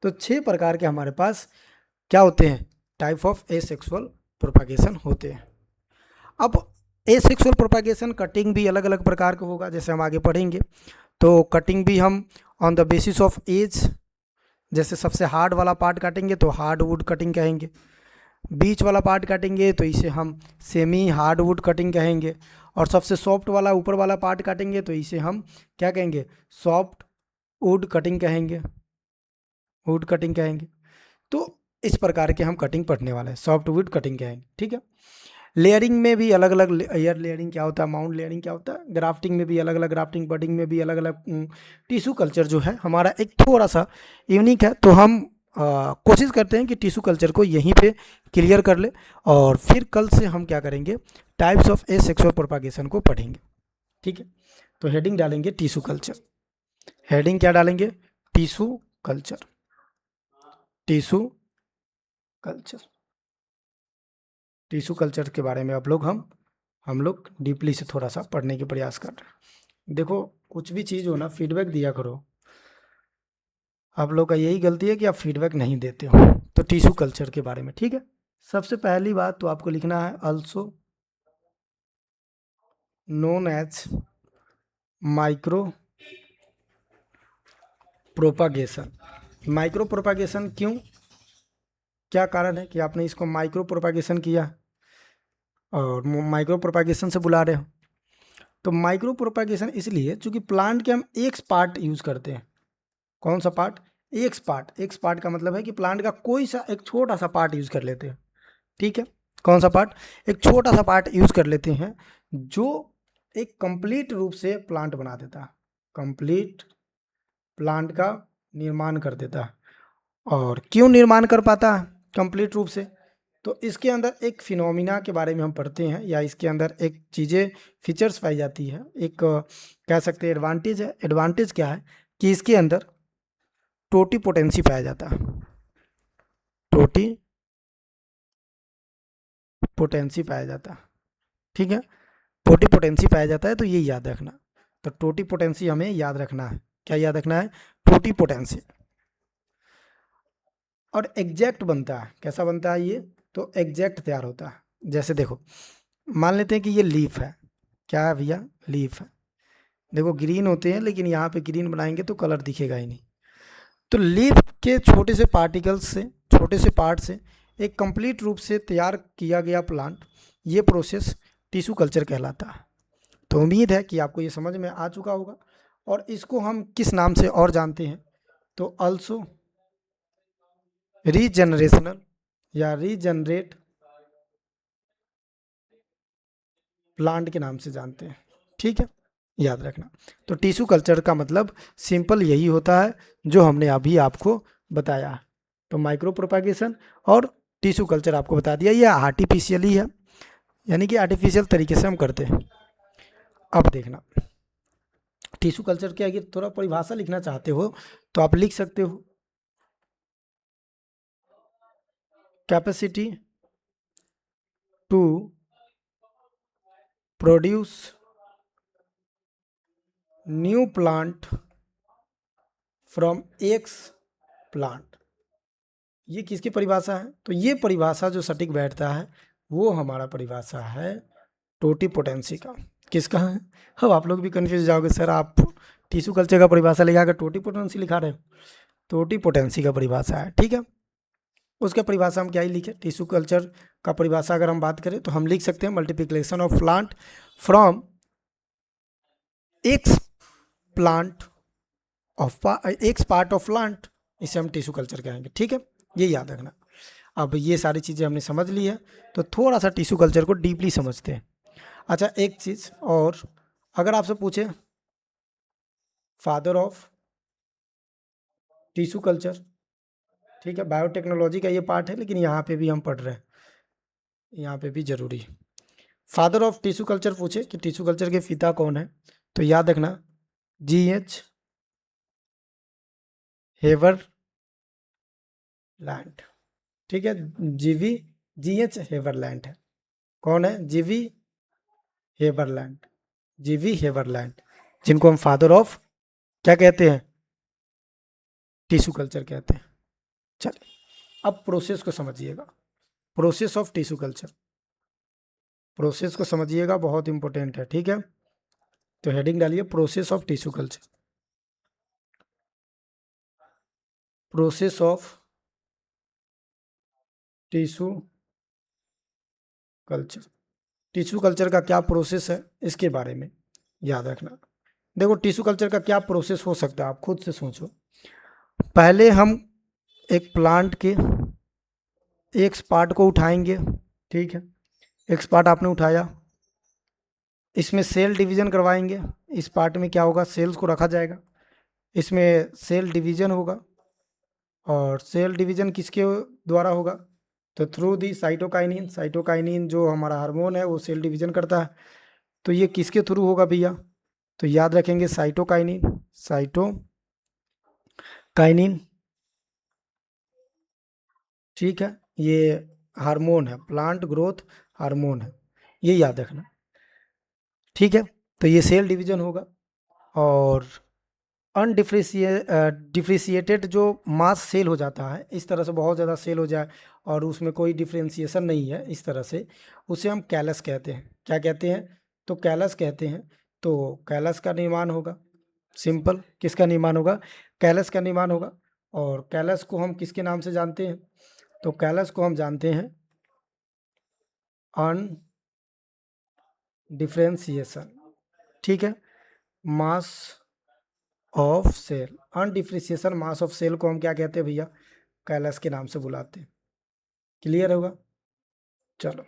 तो 6 प्रकार के हमारे पास क्या होते हैं, type of A sexual propagation होते हैं। अब ए सेक्सुअल प्रोपागेशन कटिंग भी अलग अलग प्रकार का होगा, जैसे हम आगे पढ़ेंगे। तो कटिंग भी हम on the basis of age, जैसे सबसे हार्ड वाला पार्ट काटेंगे तो हार्ड वुड कटिंग कहेंगे, बीच वाला पार्ट काटेंगे तो इसे हम सेमी हार्ड वुड कटिंग कहेंगे, और सबसे सॉफ्ट वाला ऊपर वाला पार्ट काटेंगे तो इसे हम क्या कहेंगे, सॉफ्ट वुड कटिंग कहेंगे, वुड कटिंग कहेंगे। तो इस प्रकार के हम कटिंग पढ़ने वाले हैं, सॉफ्ट वुड कटिंग कहेंगे। ठीक है, लेयरिंग में भी अलग अलग, एयर लेयरिंग क्या होता है, माउंट लेयरिंग क्या होता है, ग्राफ्टिंग में भी अलग अलग ग्राफ्टिंग, बडिंग में भी अलग अलग। टिश्यू कल्चर जो है हमारा एक थोड़ा सा यूनिक है, तो हम कोशिश करते हैं कि टिश्यू कल्चर को यहीं पे क्लियर कर ले, और फिर कल से हम क्या करेंगे, types of A sexual propagation को पढ़ेंगे। ठीक है, तो हेडिंग डालेंगे टिश्यू कल्चर। हेडिंग क्या डालेंगे, tissue culture, tissue culture. Tissue culture के बारे में आप लोग हम लोग डीपली से थोड़ा सा पढ़ने के प्रयास कर रहे हैं। देखो, कुछ भी चीज़ हो ना, फीडबैक दिया करो। आप लोग का यही गलती है कि आप फीडबैक नहीं देते हो। तो टिश्यू कल्चर के बारे में, ठीक है, सबसे पहली बात तो आपको लिखना है also known as micropropagation. Micropropagation क्यों, क्या कारण है कि आपने इसको माइक्रो प्रोपागेशन किया और माइक्रो प्रोपागेशन से बुला रहे हो। तो माइक्रो प्रोपागेशन इसलिए चूंकि प्लांट के हम एक पार्ट यूज करते हैं। कौन सा पार्ट, एक पार्ट। एक पार्ट का मतलब है कि प्लांट का कोई सा एक छोटा सा पार्ट यूज कर लेते हैं। ठीक है, कौन सा पार्ट, एक छोटा सा पार्ट यूज कर लेते हैं जो एक कंप्लीट रूप से प्लांट बना देता है, कंप्लीट प्लांट का निर्माण कर देता है। और क्यों निर्माण कर पाता है कंप्लीट रूप से, तो इसके अंदर एक फिनोमिना के बारे में हम पढ़ते हैं, या इसके अंदर एक चीज़ें फीचर्स पाई जाती है। एक कह सकते हैं एडवांटेज है। एडवांटेज क्या है कि इसके अंदर टोटी पोटेंसी पाया जाता है, टोटी पोटेंसी पाया जाता है। ठीक है, टोटी पोटेंसी पाया जाता है, तो ये याद रखना। तो टोटी पोटेंसी हमें याद रखना है, क्या याद रखना है, टोटी पोटेंसी। और एग्जैक्ट बनता है, कैसा बनता है ये, तो एग्जैक्ट तैयार होता है। जैसे देखो, मान लेते हैं कि ये लीफ है, क्या है भैया, लीफ है। देखो ग्रीन होते हैं, लेकिन यहाँ पे ग्रीन बनाएंगे तो कलर दिखेगा ही नहीं। तो लीफ के छोटे से पार्टिकल्स से, छोटे से पार्ट से एक कंप्लीट रूप से तैयार किया गया प्लांट, ये प्रोसेस टिश्यू कल्चर कहलाता है। तो उम्मीद है कि आपको ये समझ में आ चुका होगा। और इसको हम किस नाम से और जानते हैं, तो अल्सो रीजनरेशनल या रीजनरेट प्लांट के नाम से जानते हैं। ठीक है, याद रखना। तो टिश्यू कल्चर का मतलब सिंपल यही होता है जो हमने अभी आपको बताया है। तो माइक्रो प्रोपागेशन और टिश्यू कल्चर आपको बता दिया, ये आर्टिफिशियली है, यानी कि आर्टिफिशियल तरीके से हम करते हैं। अब देखना टिश्यू कल्चर के अगर थोड़ा परिभाषा लिखना चाहते हो तो आप लिख सकते हो, capacity to produce new plant from x plant. ये किसकी परिभाषा है, तो ये परिभाषा जो सटीक बैठता है वो हमारा परिभाषा है टोटीपोटेंसी का। किसका है, अब आप लोग भी कंफ्यूज जाओगे, सर आप टिश्यू कल्चर का परिभाषा लिखा कर टोटीपोटेंसी लिखा रहे हो। टोटीपोटेंसी का परिभाषा है, ठीक है। उसका परिभाषा हम क्या ही लिखे, टिश्यू कल्चर का परिभाषा अगर हम बात करें तो हम लिख सकते हैं multiplication of plant from x plant of x part of plant, इसे हम टिश्यू कल्चर कहेंगे। ठीक है, ये याद रखना। अब ये सारी चीज़ें हमने समझ ली है, तो थोड़ा सा टिश्यू कल्चर को डीपली समझते हैं। अच्छा, एक चीज़ और, अगर आपसे पूछे फादर ऑफ टिश्यू कल्चर, ठीक है, बायोटेक्नोलॉजी का ये पार्ट है लेकिन यहाँ पे भी हम पढ़ रहे हैं, यहाँ पे भी जरूरी है। फादर ऑफ टिश्यू कल्चर पूछे कि टिश्यू कल्चर के पिता कौन है, तो याद रखना G.H. हेवरलैंड। ठीक है, G.H. हेवरलैंड है। कौन है, G.V. हेवरलैंड, G.V. हेवरलैंड, जिनको हम फादर ऑफ क्या कहते हैं, टिश्यू कल्चर कहते हैं। चलिए अब प्रोसेस को समझिएगा, process of tissue culture, process को समझिएगा, बहुत इंपॉर्टेंट है। ठीक है, तो हेडिंग डालिए process of tissue culture, process of tissue culture. Tissue culture का क्या प्रोसेस है इसके बारे में याद रखना। देखो टिश्यू कल्चर का क्या प्रोसेस हो सकता है, आप खुद से सोचो। पहले हम एक प्लांट के एक पार्ट को उठाएंगे, ठीक है, एक पार्ट आपने उठाया, इसमें सेल डिवीजन करवाएंगे। इस पार्ट में क्या होगा, सेल्स को रखा जाएगा, इसमें सेल डिवीजन होगा, और सेल डिवीजन किसके द्वारा होगा, तो थ्रू दी साइटोकाइनिन। साइटोकाइनिन जो हमारा हार्मोन है वो सेल डिवीजन करता है, तो ये किसके थ्रू होगा भैया, तो याद रखेंगे साइटोकाइनिन। साइटोकाइनिन, ठीक है, ये हार्मोन है, प्लांट ग्रोथ हार्मोन है, ये याद रखना। ठीक है, तो ये सेल डिवीजन होगा, और डिफ्रेंशिएटेड जो मास सेल हो जाता है, इस तरह से बहुत ज़्यादा सेल हो जाए और उसमें कोई डिफ्रेंशिएशन नहीं है इस तरह से, उसे हम कैलस कहते हैं। क्या कहते हैं, तो कैलस कहते हैं। तो कैलस का निर्माण होगा, सिंपल, किसका निर्माण होगा, कैलस का निर्माण होगा। और कैलस को हम किसके नाम से जानते हैं, तो कैलस को हम जानते हैं अनडिफ्रेंशिएशन, ठीक है, mass of cell. Undifferentiation mass of cell को हम क्या कहते हैं भैया, कैलस के नाम से बुलाते हैं। क्लियर होगा। चलो,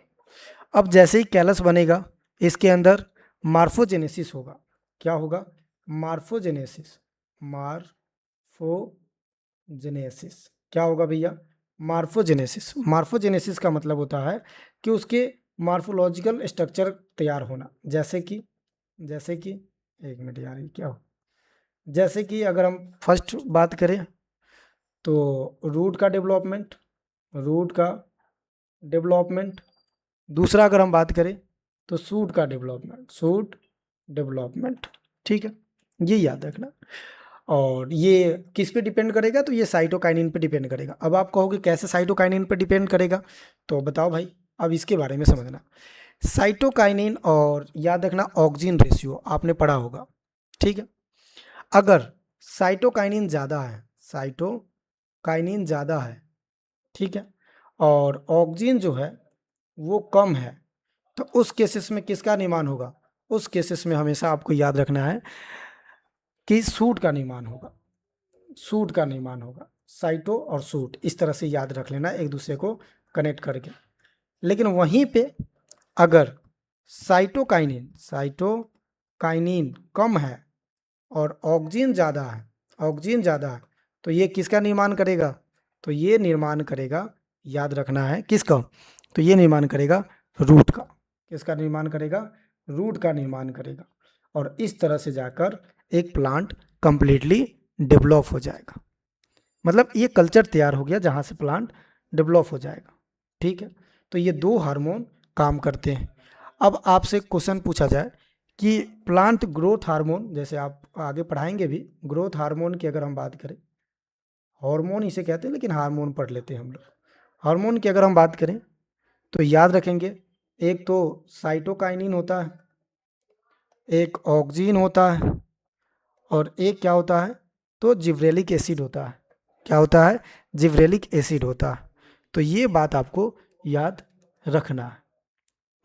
अब जैसे ही कैलस बनेगा इसके अंदर मार्फोजेनेसिस होगा। क्या होगा, मार्फोजेनेसिस, मार्फोजेनेसिस क्या होगा भैया, मार्फोजेनेसिस। मार्फोजेनेसिस का मतलब होता है कि उसके मार्फोलॉजिकल स्ट्रक्चर तैयार होना। जैसे कि एक मिनट यार, ये क्या हो, जैसे कि अगर हम फर्स्ट बात करें तो रूट का डेवलपमेंट, दूसरा अगर हम बात करें तो सूट का डेवलपमेंट, ठीक है, ये याद रखना। और ये किस पे डिपेंड करेगा, तो ये साइटोकाइनिन पे डिपेंड करेगा। अब आप कहोगे कैसे साइटोकाइनिन पे डिपेंड करेगा, तो बताओ भाई, अब इसके बारे में समझना। साइटोकाइनिन और याद रखना ऑक्सिन रेशियो आपने पढ़ा होगा, ठीक है। अगर साइटोकाइनिन ज़्यादा है, साइटोकाइनिन ज़्यादा है, ठीक है, और ऑक्सिन जो है वो कम है, तो उस केसेस में किसका निर्माण होगा? उस केसेस में हमेशा आपको याद रखना है कि सूट का निर्माण होगा, सूट का निर्माण होगा। साइटो और सूट इस तरह से याद रख लेना एक दूसरे को कनेक्ट करके। लेकिन वहीं पे अगर साइटोकाइनिन कम है और ऑक्सिन ज़्यादा है, तो ये किसका निर्माण करेगा? तो ये निर्माण करेगा, याद रखना है किसका? तो ये निर्माण करेगा रूट का। किसका निर्माण करेगा? रूट का निर्माण करेगा। और इस तरह से जाकर एक प्लांट कंप्लीटली डेवलप हो जाएगा। मतलब ये कल्चर तैयार हो गया जहाँ से प्लांट डेवलप हो जाएगा, ठीक है। तो ये दो हार्मोन काम करते हैं। अब आपसे क्वेश्चन पूछा जाए कि प्लांट ग्रोथ हार्मोन, जैसे आप आगे पढ़ाएंगे भी, ग्रोथ हार्मोन की अगर हम बात करें, हार्मोन इसे कहते हैं लेकिन हार्मोन पढ़ लेते हैं हम लोग। हार्मोन की अगर हम बात करें तो याद रखेंगे, एक तो साइटोकाइनिन होता है, एक ऑक्सिन होता है, और एक क्या होता है? तो जिब्रेलिक एसिड होता है। क्या होता है? जिब्रेलिक एसिड होता है। तो ये बात आपको याद रखना है।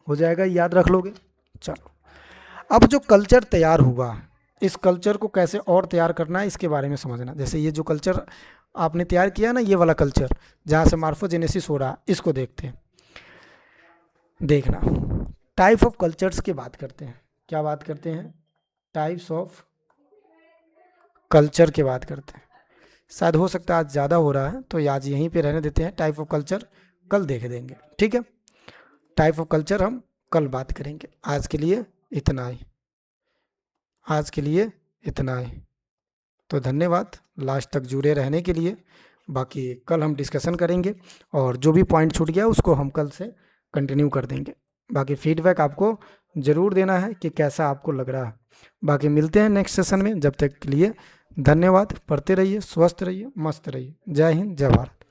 हो जाएगा, याद रख लोगे? चलो, अब जो कल्चर तैयार हुआ, इस कल्चर को कैसे और तैयार करना है इसके बारे में समझना। जैसे ये जो कल्चर आपने तैयार किया ना, ये वाला कल्चर जहाँ से मार्फोजेनेसिस हो रहा, इसको देखते हैं। देखना, टाइप ऑफ कल्चर्स की बात करते हैं। क्या बात करते हैं? टाइप्स ऑफ कल्चर की बात करते हैं। शायद हो सकता है आज ज़्यादा हो रहा है तो आज यहीं पे रहने देते हैं। टाइप ऑफ कल्चर कल देख देंगे, ठीक है। टाइप ऑफ कल्चर हम कल बात करेंगे। आज के लिए इतना ही, आज के लिए इतना ही। तो धन्यवाद लास्ट तक जुड़े रहने के लिए। बाकी कल हम डिस्कशन करेंगे और जो भी पॉइंट छूट गया उसको हम कल से कंटिन्यू कर देंगे। बाकी फीडबैक आपको ज़रूर देना है कि कैसा आपको लग रहा है। बाकी मिलते हैं नेक्स्ट सेशन में। जब तक के लिए धन्यवाद। पढ़ते रहिए, स्वस्थ रहिए, मस्त रहिए। जय हिंद, जय भारत।